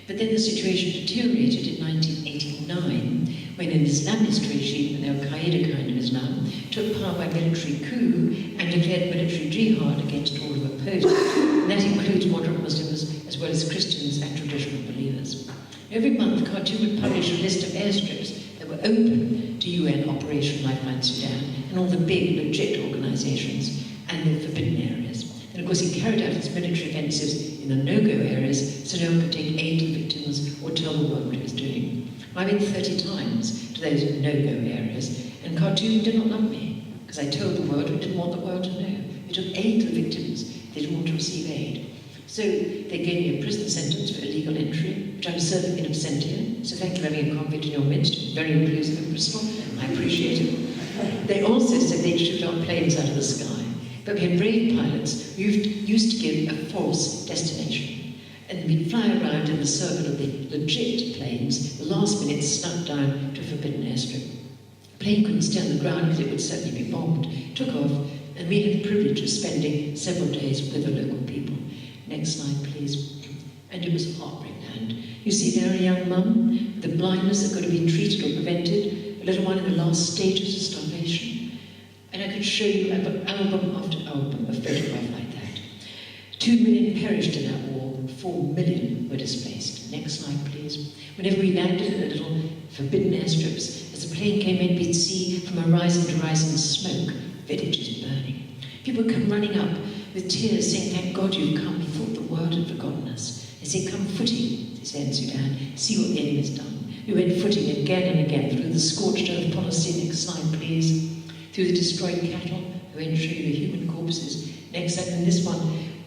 But then the situation deteriorated in 1989 when an Islamist regime, an Al-Qaeda kind of Islam, took power by military coup and declared military jihad against all who opposed it. And that includes moderate Muslims as well as Christians and traditional believers. Every month, Khartoum would publish a list of airstrips that were open to UN Operation Lifeline Sudan and all the big, legit organisations and the forbidden areas. And of course, he carried out his military offensives in the no-go areas so no one could take aid to victims or tell the world what he was doing. I went 30 times to those no-go areas, and Khartoum did not love me because I told the world we didn't want the world to know. We took aid to the victims, they didn't want to receive aid. So they gave me a prison sentence for illegal entry, which I'm serving in absentia. So thank you for having a convict in your midst. Very inclusive in Bristol. I appreciate it. They also said they'd shoot our planes out of the sky. But we had brave pilots who used to give a false destination. And we'd fly around in the circle of the legit planes, the last minute snuck down to a forbidden airstrip. The plane couldn't stay on the ground because it would certainly be bombed. Took off, and we had the privilege of spending several days with the local people. Next slide, please. And it was heartbreak land. You see there a young mum with a blindness that could have been treated or prevented, a little one in the last stages of starvation. And I could show you album after album of photograph like that. 2 million perished in that war, 4 million were displaced. Next slide, please. Whenever we landed at the little forbidden airstrips, as the plane came in, we'd see from horizon to horizon smoke, villages burning. People would come running up with tears saying, thank God you've come, we thought the world had forgotten us. They say, come footing, they say in Sudan, see what the enemy's done. We went footing again and again through the scorched earth policy. Next slide, please. Through the destroyed cattle, I went to show you the human corpses. Next slide, and this one,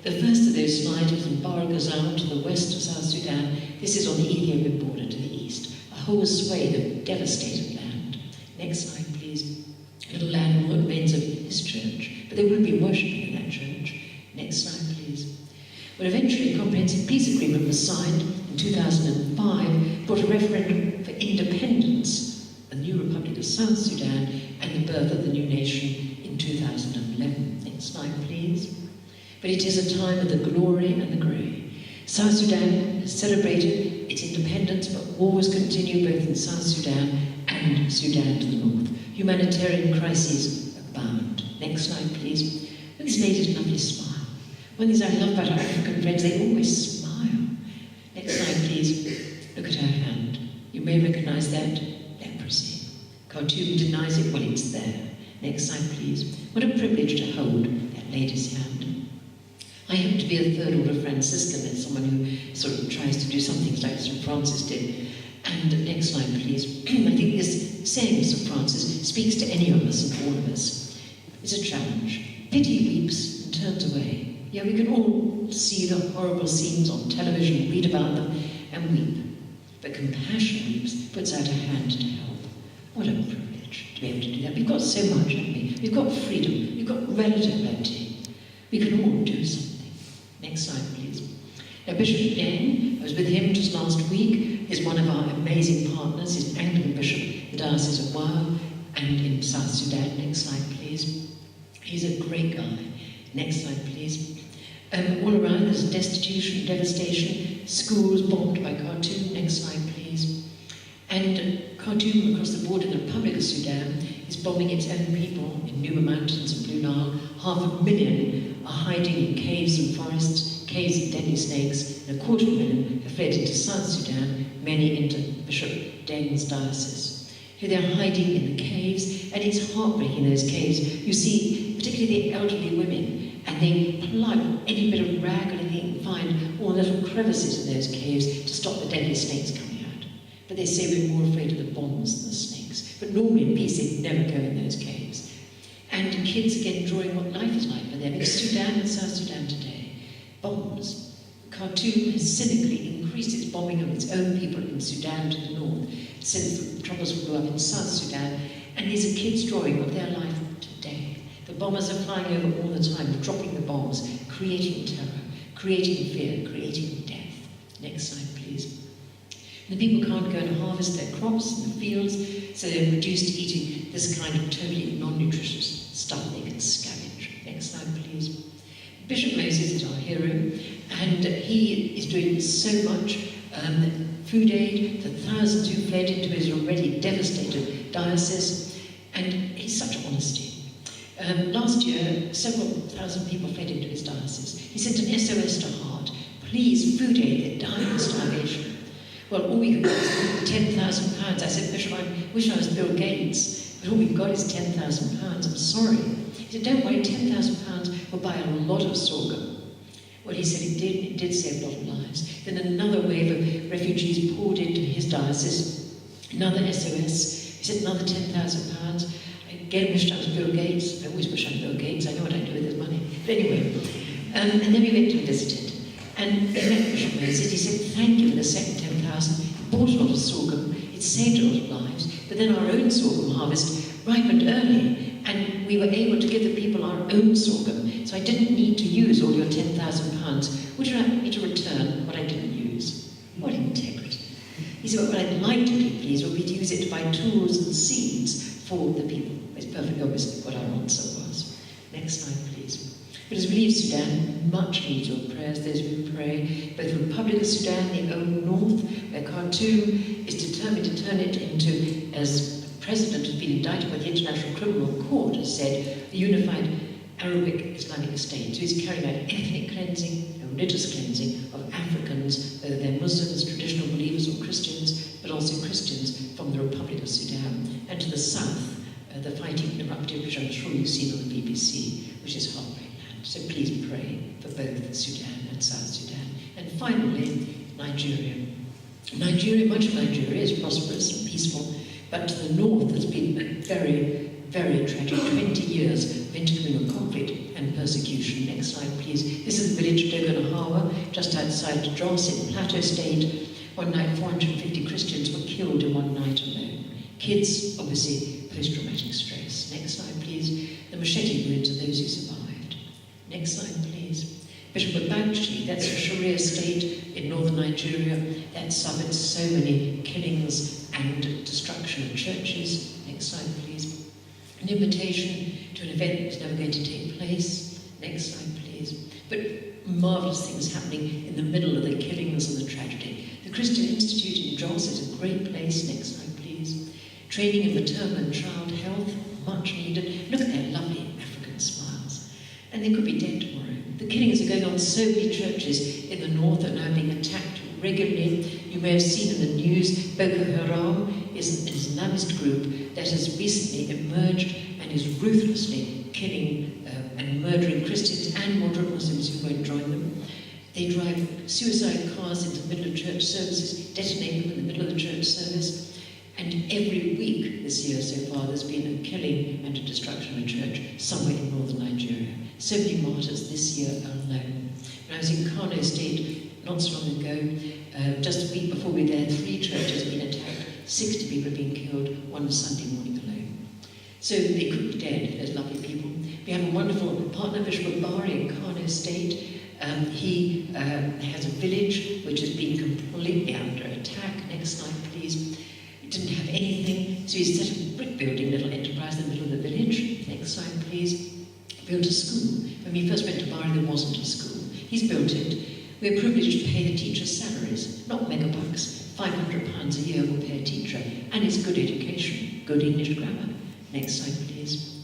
the first of those slides was in Bahr Ghazal to the west of South Sudan. This is on the Ethiopian border to the east. A whole swathe of devastated land. Next slide, please. A little land that remains of his church, but they wouldn't be worshipping in that church. Next slide, please. Well, eventually a comprehensive peace agreement was signed in 2005, brought a referendum for independence, a new Republic of South Sudan and the birth of the new nation in 2011. Next slide, please. But it is a time of the glory and the grey. South Sudan has celebrated its independence, but wars continue both in South Sudan and Sudan to the north. Humanitarian crises abound. Next slide, please. Look at this lady's lovely smile. One of the things I love about our African friends, they always smile. Next slide, please. Look at her hand. You may recognise that. Leprosy. Khartoum denies it. Well, it's there. Next slide, please. What a privilege to hold that lady's hand. I happen to be a third order Franciscan. That's someone who sort of tries to do some things like St. Francis did. And next slide, please. I think this saying of St. Francis speaks to any of us and all of us. It's a challenge. Pity weeps and turns away. Yeah, we can all see the horrible scenes on television, read about them, and weep. But compassion weeps, puts out a hand to help. What a privilege to be able to do that. We've got so much, haven't we? We've got freedom. We've got relative plenty. We can all do something. Next slide, please. Now, Bishop Deng, I was with him just last week, is one of our amazing partners. He's an Anglican bishop, the Diocese of Wa, and in South Sudan. Next slide, please. He's a great guy. Next slide, please. All around there's destitution, devastation, schools bombed by Khartoum. Next slide, please. And Khartoum, across the border in the Republic of Sudan, is bombing its own people in Nuba Mountains and Blue Nile. 500,000 are hiding in caves and forests, caves of deadly snakes, and 250,000 have fled into South Sudan, many into Bishop Deng's diocese. Here they're hiding in the caves, and it's heartbreaking, those caves. You see, particularly the elderly women, and they plug any bit of rag or anything and find all the little crevices in those caves to stop the deadly snakes coming out. But they say we're more afraid of the bombs than the snakes. But normally in peace, they'd never go in those caves. And kids, again, drawing what life is like for them. In Sudan and South Sudan today, bombs. Khartoum has cynically increased its bombing of its own people in Sudan to the north since the troubles blew up in South Sudan. And these are kids drawing of their life today. The bombers are flying over all the time, dropping the bombs, creating terror, creating fear, creating death. Next slide, please. The people can't go and harvest their crops in the fields, so they're reduced to eating this kind of totally non-nutritious stuff they can scavenge. Next slide, please. Bishop Moses is our hero, and he is doing so much food aid for thousands who fled into his already devastated diocese, and he's such honesty. Last year, several thousand people fled into his diocese. He sent an SOS to HART. Please, food aid, they're dying of starvation. Well, all we could get is £10,000. I said, Bishop, I wish I was Bill Gates, but all we've got is £10,000. I'm sorry. He said, don't worry, £10,000 will buy a lot of sorghum. Well, he said it did save a lot of lives. Then another wave of refugees poured into his diocese. Another SOS. He said, another £10,000. Again, wished I was Bill Gates. I always wish I'm Bill Gates. I know what I'd do with his money. But anyway, and then we went to visit it. And he met Bishop Moses. He said, thank you for the second 10,000. It bought a lot of sorghum. It saved a lot of lives. But then our own sorghum harvest ripened early, and we were able to give the people our own sorghum. So I didn't need to use all your £10,000. Would you like me to return what I didn't use? What integrity. He said, what I'd like to do, please, would be to use it to buy tools and seeds for the people. It's perfectly obvious what our answer was. Next slide, please. But as we leave Sudan, much needs your prayers, those who pray, both the Republic of Sudan, the old north, where Khartoum is determined to turn it into, as the president has been indicted by the International Criminal Court, has said, a unified Arabic Islamic state. So he's carrying out ethnic cleansing and religious cleansing of Africans, whether they're Muslims, traditional believers, or Christians, but also Christians from the Republic of Sudan. And to the south, the fighting erupted, which I'm sure you've seen on the BBC, which is heartbreaking. So please pray for both Sudan and South Sudan. And finally, Nigeria. Much of Nigeria is prosperous and peaceful, but to the north there's been a very, very tragic 20 years of intercommunal conflict and persecution. Next slide, please. This is the village of Doganahawa, just outside Jos in Plateau State. One night, 450 Christians were killed in one night alone. Kids, obviously, post-traumatic stress. Next slide, please. The machete wounds of those who survived. Next slide, please. Bishop of Bauchi, that's a Sharia state in northern Nigeria that suffered so many killings and destruction of churches. Next slide, please. An invitation to an event that's never going to take place. Next slide, please. But marvellous things happening in the middle of the killings and the tragedy. The Christian Institute in Jos is a great place. Next slide, please. Training in maternal and child health, much needed. Look at their lovely African smiles. And they could be dead tomorrow. The killings are going on. So many churches in the north are now being attacked regularly. You may have seen in the news, Boko Haram is an Islamist group that has recently emerged and is ruthlessly killing and murdering Christians and moderate Muslims who won't join them. They drive suicide cars into the middle of church services, detonate them in the middle of the church service. And every week this year so far, there's been a killing and a destruction of a church somewhere in northern Nigeria. So many martyrs this year alone. When I was in Kano State not so long ago, just a week before we were there, 3 churches had been attacked, 60 people had been killed one Sunday morning alone. So they could be dead, those lovely people. We have a wonderful partner, Bishop of Bari in Kano State. He has a village which has been completely under attack. Next slide, please. It didn't have anything, so he set up a brick building little enterprise in the middle of the village. Next slide, please. Built a school. When we first went to Bari, there wasn't a school. He's built it. We're privileged to pay the teachers' salaries, not megabucks. £500 a year will pay a teacher, and it's good education, good English grammar. Next slide, please.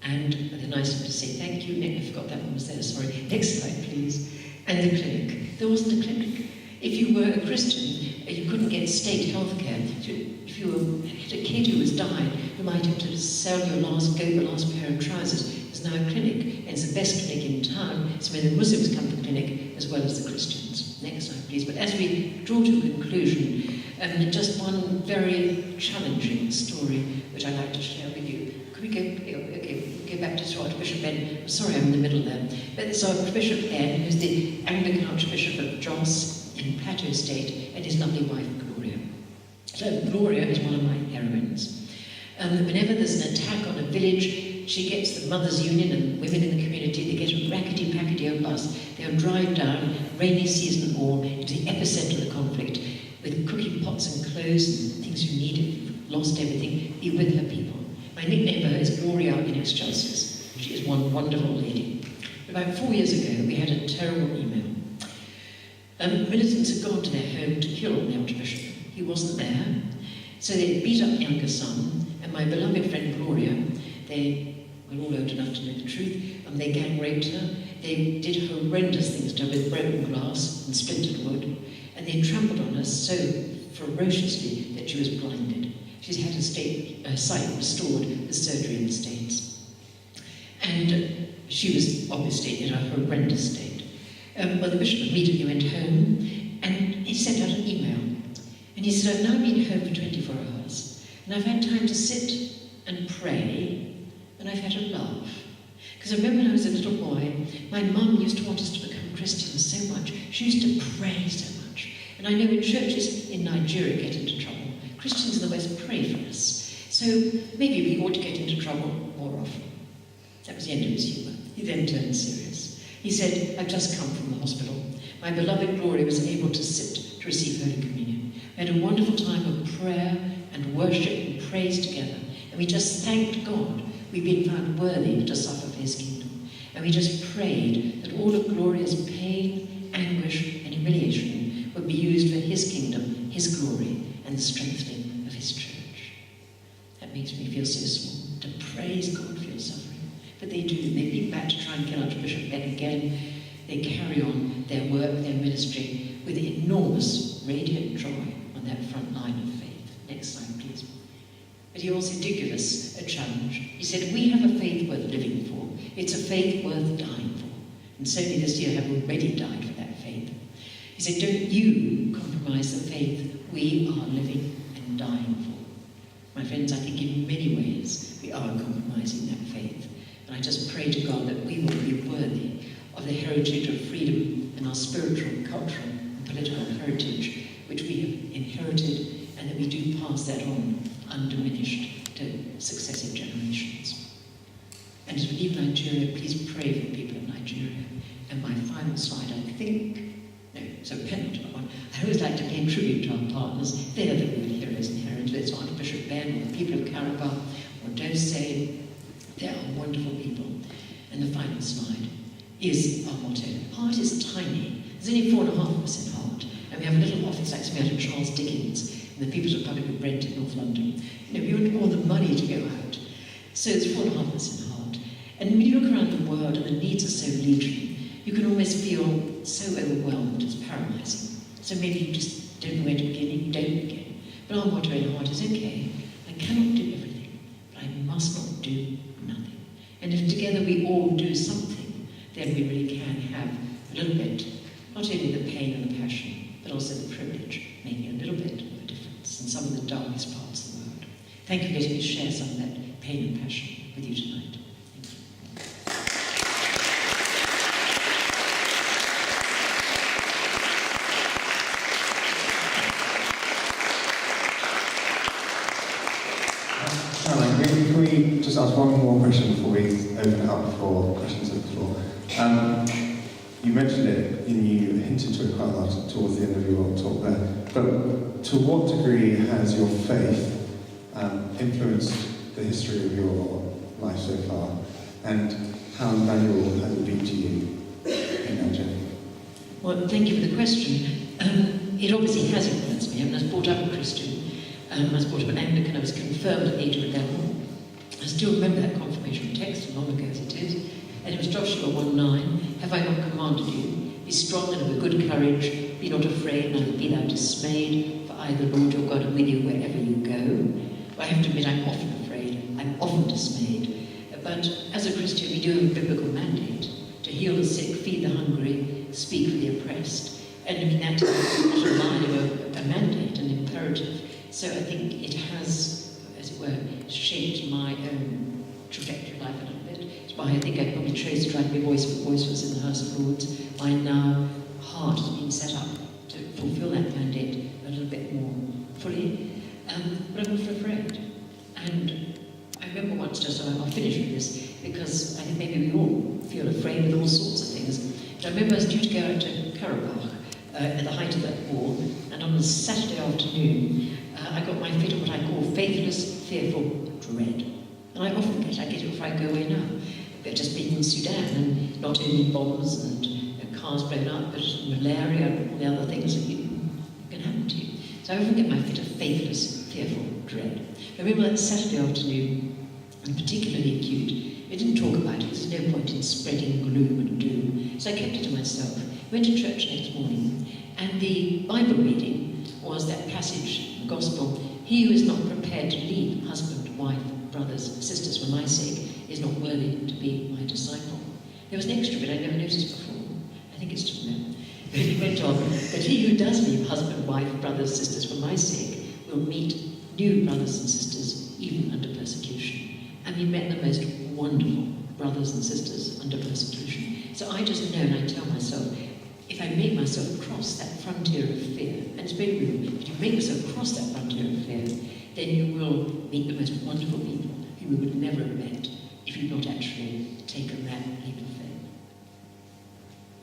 And the nice thing to say thank you. I forgot that one was there, sorry. Next slide, please. And the clinic. There wasn't a clinic. If you were a Christian, you couldn't get state health care. If you had a kid who was dying, you might have to sell your last goat, your last pair of trousers. There's now a clinic, and it's the best clinic in town. It's where the Muslims come to the clinic, as well as the Christians. Next slide, please. But as we draw to a conclusion, just one very challenging story which I'd like to share with you. Could we go back to Archbishop Ben? I'm sorry, I'm in the middle there. But it's Archbishop Ben, who's the Anglican Archbishop of Jos in Plateau State, and his lovely wife, Gloria. So Gloria is one of my heroines. Whenever there's an attack on a village, she gets the Mothers' Union and women in the community, they get a rackety-packety bus, they'll drive down, rainy season and all, into the epicenter of the conflict, with cooking pots and clothes and things you need if you've lost everything, be with her people. My nickname for her is Gloria in Excelsis. She is one wonderful lady. About 4 years ago, we had a terrible email. Militants had gone to their home to kill the Archbishop. He wasn't there. So they beat up the younger son, and my beloved friend Gloria, they were all old enough to know the truth, and they gang raped her. They did horrendous things to her with broken glass and splintered wood, and they trampled on her so ferociously that she was blinded. She's had her sight restored with surgery in the States. And she was obviously in a horrendous state. Well, the bishop immediately went home, and he sent out an email. And he said, I've now been home for 24 hours, and I've had time to sit and pray, and I've had a laugh. Because I remember when I was a little boy, my mum used to want us to become Christians so much. She used to pray so much. And I know when churches in Nigeria get into trouble, Christians in the West pray for us. So maybe we ought to get into trouble more often. That was the end of his humour. He then turned serious. He said, I've just come from the hospital. My beloved Gloria was able to sit to receive Holy Communion. We had a wonderful time of prayer and worship and praise together. And we just thanked God we've been found worthy to suffer for his kingdom. And we just prayed that all of Gloria's pain, anguish, and humiliation would be used for his kingdom, his glory, and the strengthening of his church. That makes me feel so small, to praise God for your suffering. But they do. They leap back to try and kill Archbishop Ben again. They carry on their work, their ministry, with enormous radiant joy on that front line of faith. Next slide, please. But he also did give us a challenge. He said, we have a faith worth living for. It's a faith worth dying for. And so many this year have already died for that faith. He said, don't you compromise the faith we are living and dying for. My friends, I think in many ways we are compromising that faith. And I just pray to God that we will be worthy of the heritage of freedom and our spiritual, cultural, and political heritage which we have inherited, and that we do pass that on undiminished to successive generations. And as we leave Nigeria, please pray for the people of Nigeria. And my final slide, I think, no, so penultimate one. I always like to pay tribute to our partners. They're the real heroes. heroes inherent, whether it's Archbishop Ben or the people of Karabakh or Dose. They are wonderful people. And the final slide is our motto. HART is tiny. There's only 4.5% HART. And we have a little office like something out of Charles Dickens in the People's Republic of Brent in North London. We want all the money to go out. So it's 4.5% HART. And when you look around the world and the needs are so legion, you can almost feel so overwhelmed, it's paralysing. So maybe you just don't know where to begin, and you don't begin. But our motto in HART is, okay, I cannot do everything, but I must not do nothing. And if together we all do something, then we really can have a little bit, not only the pain and the passion, but also the privilege, making a little bit of a difference in some of the darkest parts of the world. Thank you for letting me share some of that pain and passion with you tonight. Caroline, can we just ask one more question before we open it up for questions of the floor? You mentioned it, and you hinted to it quite a lot towards the end of your talk there, but to what degree has your faith influenced the history of your life so far, and how invaluable has it been to you in that journey? Well, thank you for the question. It obviously has influenced me. I was brought up a Christian. I was brought up an Anglican. I was confirmed at the age of 11. I still remember that confirmation text, as long ago as it is. And it was Joshua 1:9. Have I not commanded you? Be strong and of a good courage. Be not afraid, neither be thou dismayed. For I, the Lord your God, am with you wherever you go. I have to admit, I'm often afraid. I'm often dismayed. But as a Christian, we do have a biblical mandate to heal the sick, feed the hungry, speak for the oppressed. And looking at it as a line of a mandate, an imperative. So I think it has, as it were, shaped my own trajectory of life a little bit. It's why I think I probably chose to try to be voice for voiceless in the House of Lords. My now heart has been set up to fulfil that mandate a little bit more fully. But I'm also afraid. And I remember once, just so I'll finish with this, because I think maybe we all feel afraid with all sorts of things. But I remember I was due to go out to Karabakh at the height of that war, and on a Saturday afternoon, I got my fit of what I call faithless, fearful dread. And I often get it before I go away now. But just being in Sudan, and not only bombs and cars blown up, but malaria and all the other things that can happen to you. So I often get my fit of faithless, fearful dread. I remember that Saturday afternoon, and particularly acute, I didn't talk about it, because there's no point in spreading gloom and doom. So I kept it to myself. Went to church next morning, and the Bible reading was that passage in the Gospel, he who is not prepared to leave husband, wife, brothers, sisters for my sake is not worthy to be my disciple. There was an extra bit I'd never noticed before. I think it's just there. But he went on, but he who does leave husband, wife, brothers, sisters for my sake will meet new brothers and sisters even under persecution. And we met the most wonderful brothers and sisters under persecution. So I just know, and I tell myself, if I make myself cross that frontier of fear, and it's very real, if you make yourself cross that frontier of fear, then you will meet the most wonderful people who you would never have met if you'd not actually taken that leap of faith.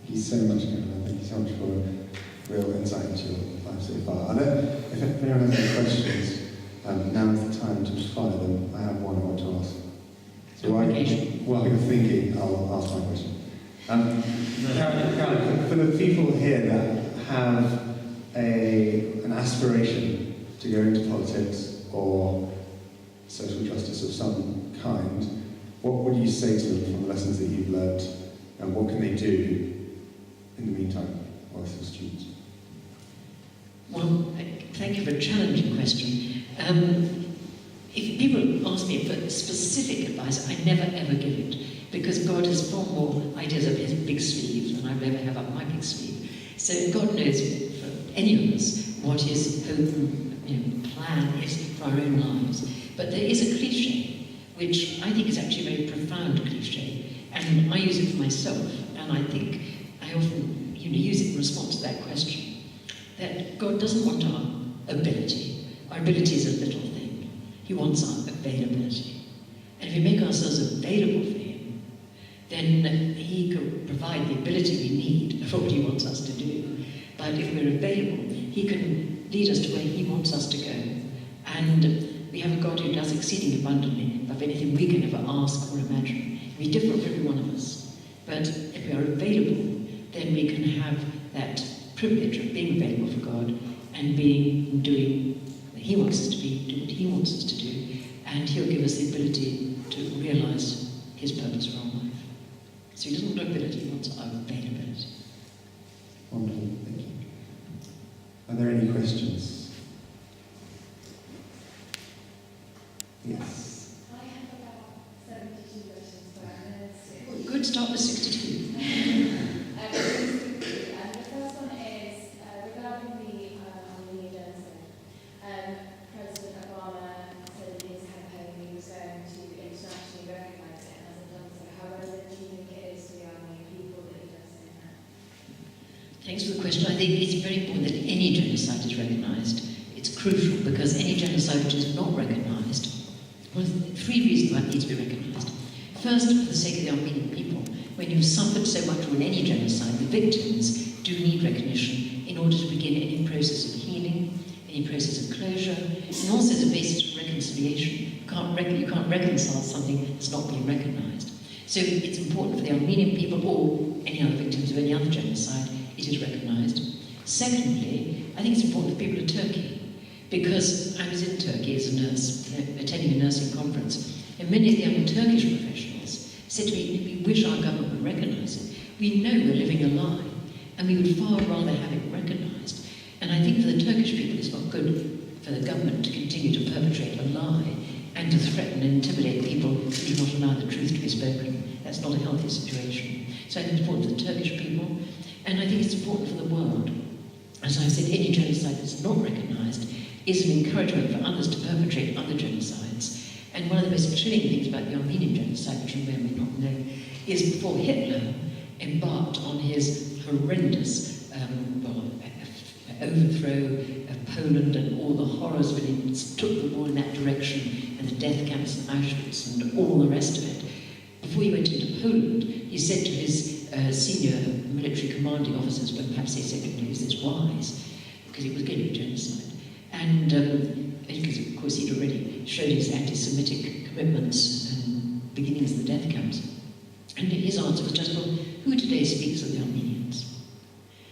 Thank you so much, Caroline. Thank you so much for real insight into your life so far. I know if anyone has any questions, now is the time to fire them. I have one I want to ask. So while you're thinking, I'll ask my question. Caroline, for the people here that have an aspiration to go into politics or social justice of some kind, what would you say to them from the lessons that you've learned, and what can they do in the meantime while they're still students? Well, thank you for a challenging question. If people ask me for specific advice, I never ever give it, because God has far more ideas up his big sleeve than I will ever have up my big sleeve. So God knows for any of us what his hope and plan is for our own lives. But there is a cliche, which I think is actually a very profound cliche, and I use it for myself, and I think I often use it in response to that question, that God doesn't want our ability. Our ability is a little thing. He wants our availability. And if we make ourselves available for him, then he can provide the ability we need for what he wants us to do. But if we're available, he can lead us to where he wants us to go. And we have a God who does exceeding abundantly above anything we can ever ask or imagine. He'll be different for every one of us. But if we are available, then we can have that privilege of being available for God and doing what He wants us to be, do what He wants us to do, and He'll give us the ability to realise His purpose for our life. So He doesn't want ability, He wants our availability. Wonderful, thank you. Are there any questions? Yes. I have about 72 questions, but I'm going to Well, good start with 62. the first one is regarding the Armenian genocide. President Obama said in his campaign he was going to internationally recognise it and hasn't done so. How relevant do you think it is to the Armenian people that he does say that? Thanks for the question. I think it's very important that any genocide is recognised. It's crucial because any genocide which is not recognised, well, three reasons why it needs to be recognised. First, for the sake of the Armenian people, when you've suffered so much from any genocide, the victims do need recognition in order to begin any process of healing, any process of closure, and also as a basis for reconciliation. You can't reconcile something that's not being recognised. So it's important for the Armenian people or any other victims of any other genocide, it is recognised. Secondly, I think it's important for people of Turkey, because I was in Turkey as a nurse, attending a nursing conference, and many of the young Turkish professionals said to me, we wish our government would recognise it. We know we're living a lie, and we would far rather have it recognised. And I think for the Turkish people, it's not good for the government to continue to perpetrate a lie and to threaten and intimidate people who do not allow the truth to be spoken. That's not a healthy situation. So I think it's important for the Turkish people, and I think it's important for the world. As I said, any genocide that's not recognised is an encouragement for others to perpetrate other genocides. And one of the most chilling things about the Armenian genocide, which you may or may not know, is before Hitler embarked on his horrendous overthrow of Poland and all the horrors when he took the war in that direction, and the death camps in Auschwitz and all the rest of it. Before he went into Poland, he said to his senior military commanding officers, but perhaps they secondly use this wise, because it was going to be genocide. And because of course he'd already showed his anti-Semitic commitments and beginnings of the death camps. And his answer was just, well, who today speaks of the Armenians?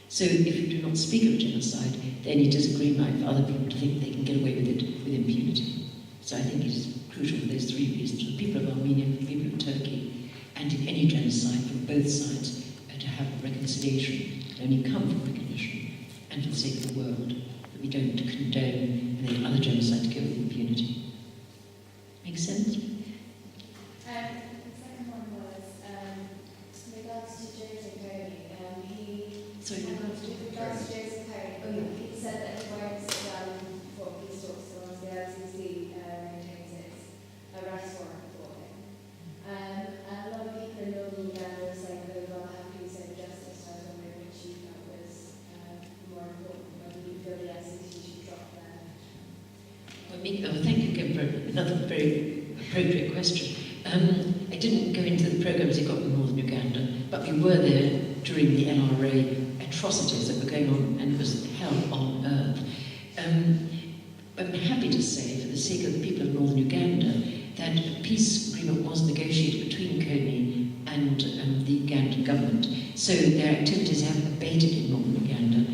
So if you do not speak of genocide, then it is a green light for other people to think they can get away with it with impunity. So I think it is crucial for those three reasons, for the people of Armenia, for the people of Turkey, and in any genocide from both sides, to have reconciliation, to only come from recognition, and for the sake of the world, that we don't condone any other genocide to go with impunity. Make sense? The second one was in regards to Joseph Kony. With regards to Joseph Kony, he said that he won't sit down for peace talks so long as the LCC maintains its arrest warrant for him. And a lot of people in northern Uganda were saying they would rather have peace over justice. So I was wondering which you felt was more important, whether you feel the LCC should drop there. Well, thank you again for another very appropriate question. I didn't go into the programmes he got in northern Uganda, but we were there during the NRA atrocities that were going on, and it was hell on earth. But I'm happy to say, for the sake of the people of northern Uganda, that a peace agreement was negotiated between Kony and the Ugandan government. So their activities have abated in northern Uganda.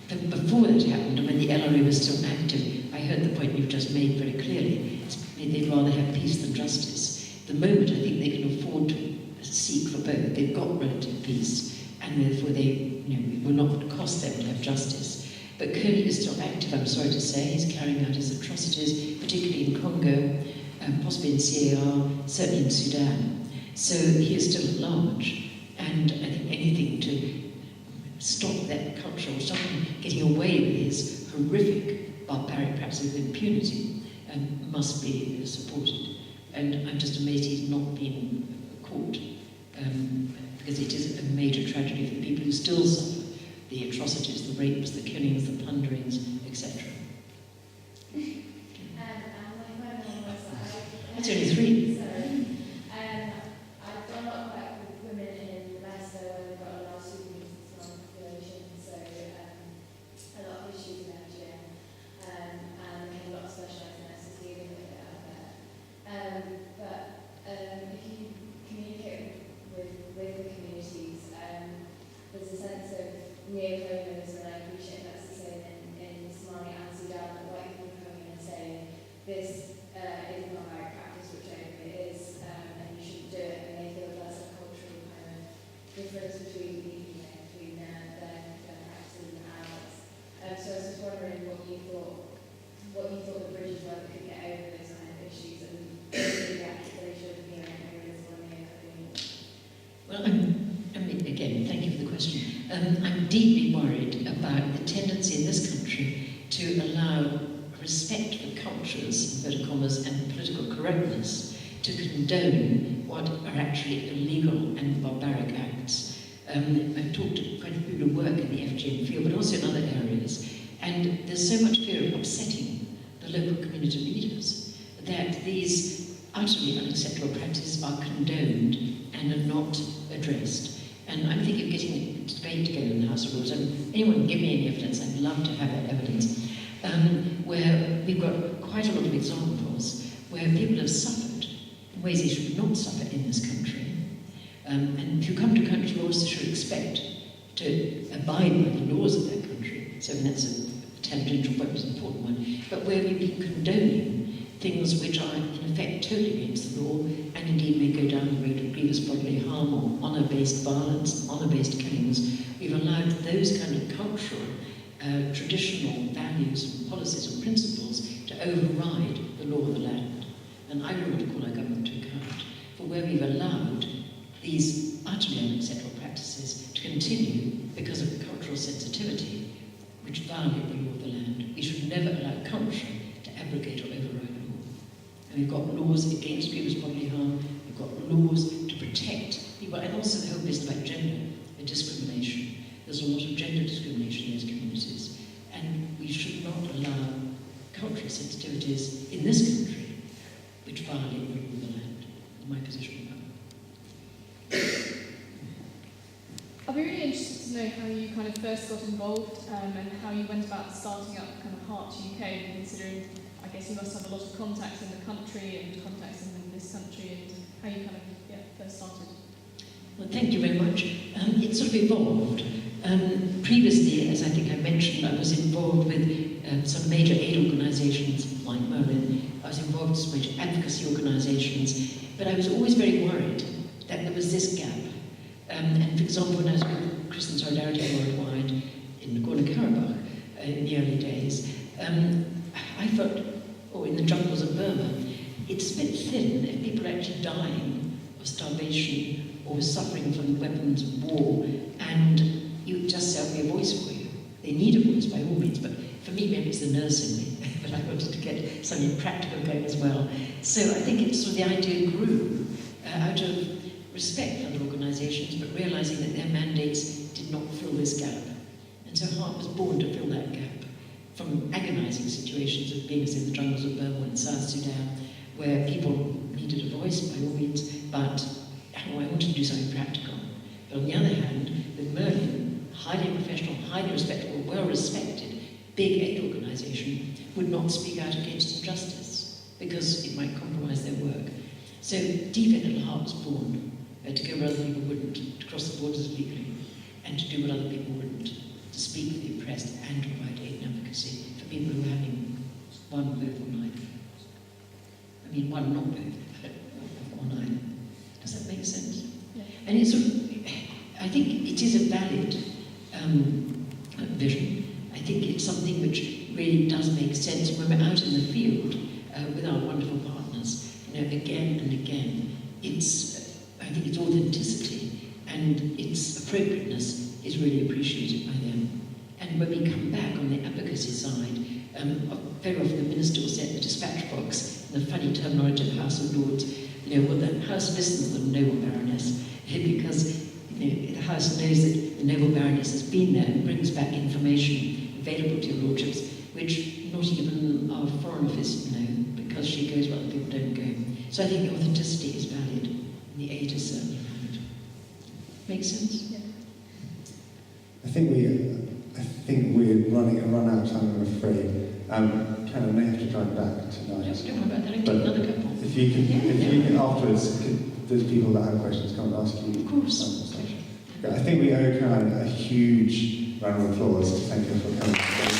But before that happened, and when the LRA was still active, I heard the point you've just made very clearly. They'd rather have peace than justice. At the moment, I think they can afford to seek for both. They've got relative peace, and therefore it will not cost them to have justice. But Kony is still active, I'm sorry to say. He's carrying out his atrocities, particularly in Congo, possibly in CAR, certainly in Sudan. So he is still at large, and I think anything to stop that culture or stop him getting away with his horrific, barbaric practice with impunity must be supported. And I'm just amazed he's not been caught, because it is a major tragedy for the people who still suffer the atrocities, the rapes, the killings, the plunderings, etc. My final one was That's only three. Sorry. I've done a lot of work with women in Leicester where they've got a lot of students in Islamic population, so a lot of issues in FGM, and they have a lot of specialised nurses this is not barbaric practice, whichever it is, and you shouldn't do it, and they feel there's a cultural kind of difference between their practices and ours. So I was just wondering what you thought the bridges were that could get over those kind of issues, and the accusation of being areas Well, again, thank you for the question. I'm deeply worried about the tendency in this country to allow respect for cultures, inverted commas, and political correctness to condone what are actually illegal and barbaric acts. I've talked to quite a few people who work in the FGM field, but also in other areas, and there's so much fear of upsetting the local community leaders that these utterly unacceptable practices are condoned and are not addressed. And I'm thinking of getting a debate together in the House of Lords, and anyone can give me any evidence, I'd love to have that evidence, where we've got quite a lot of examples where people have suffered in ways they should not suffer in this country. And if you come to a country, you also should expect to abide by the laws of that country. So that's a tangential but an important one. But where we've been condoning things which are in effect totally against the law, and indeed may go down the road of grievous bodily harm or honour-based violence, honour-based killings, we've allowed those kind of cultural, traditional values and policies and principles to override the law of the land. And I really want to call our government to account for where we've allowed these utterly unacceptable practices to continue because of cultural sensitivity, which violate the law of the land. We should never allow culture to abrogate or override law. And we've got laws against grievous bodily harm, we've got laws to protect people, and also the whole business about gender and discrimination. There's a lot of gender discrimination in those communities, and we should not allow cultural sensitivities in this country which violate the law of the land. My position on that. I'd be really interested to know how you kind of first got involved and how you went about starting up kind of HART UK, considering I guess you must have a lot of contacts in the country and contacts in this country, and how you kind of first started. Well, thank you very much. It sort of evolved. Previously, as I think I mentioned, I was involved with some major aid organisations like Merlin. I was involved with some major advocacy organisations, but I was always very worried that there was this gap. And for example, when I was with Christian Solidarity Worldwide in Nagorno-Karabakh in the early days, I felt, in the jungles of Burma, it's a bit thin if people are actually dying of starvation or suffering from the weapons of war, and you just say, I'll be a voice for you. They need a voice by all means, but for me, maybe it's the nurse in me, but I wanted to get something practical going as well. So I think it's sort of the idea grew out of respect for other organisations, but realising that their mandates did not fill this gap. And so HART was born to fill that gap from agonising situations of being in the jungles of Burma and South Sudan, where people needed a voice by all means, but I wanted to do something practical. But on the other hand, with Merlin, highly professional, highly respectable, well-respected, big aid organisation, would not speak out against injustice because it might compromise their work. So deep in HART was born to go where other people wouldn't, to cross the borders legally, and to do what other people wouldn't, to speak for the oppressed and to provide aid and advocacy for people who are having one, both, or neither. I mean, one, not both, but or neither. Does that make sense? Yeah. And it's sort of, I think it is a valid vision. I think it's something which really does make sense when we're out in the field with our wonderful partners. Again and again, I think its authenticity and its appropriateness is really appreciated by them. And when we come back on the advocacy side, very often the minister will say at the dispatch box, in the funny terminology of the House of Lords, well, the House listens to the noble Baroness, because the House knows that the noble Baroness has been there and brings back information available to your lordships, which not even our Foreign Office know, because she goes where other people don't go. So I think the authenticity is valid, and the aid is certainly valid. Makes sense? Yeah. I think we're run out of time, I'm afraid. Karen, I may have to drive back tonight. Don't worry about that, I can take another couple. If you can afterwards, there's people that have questions, come and ask you. Of course. I think we owe Karen a huge round of applause. Thank you for coming.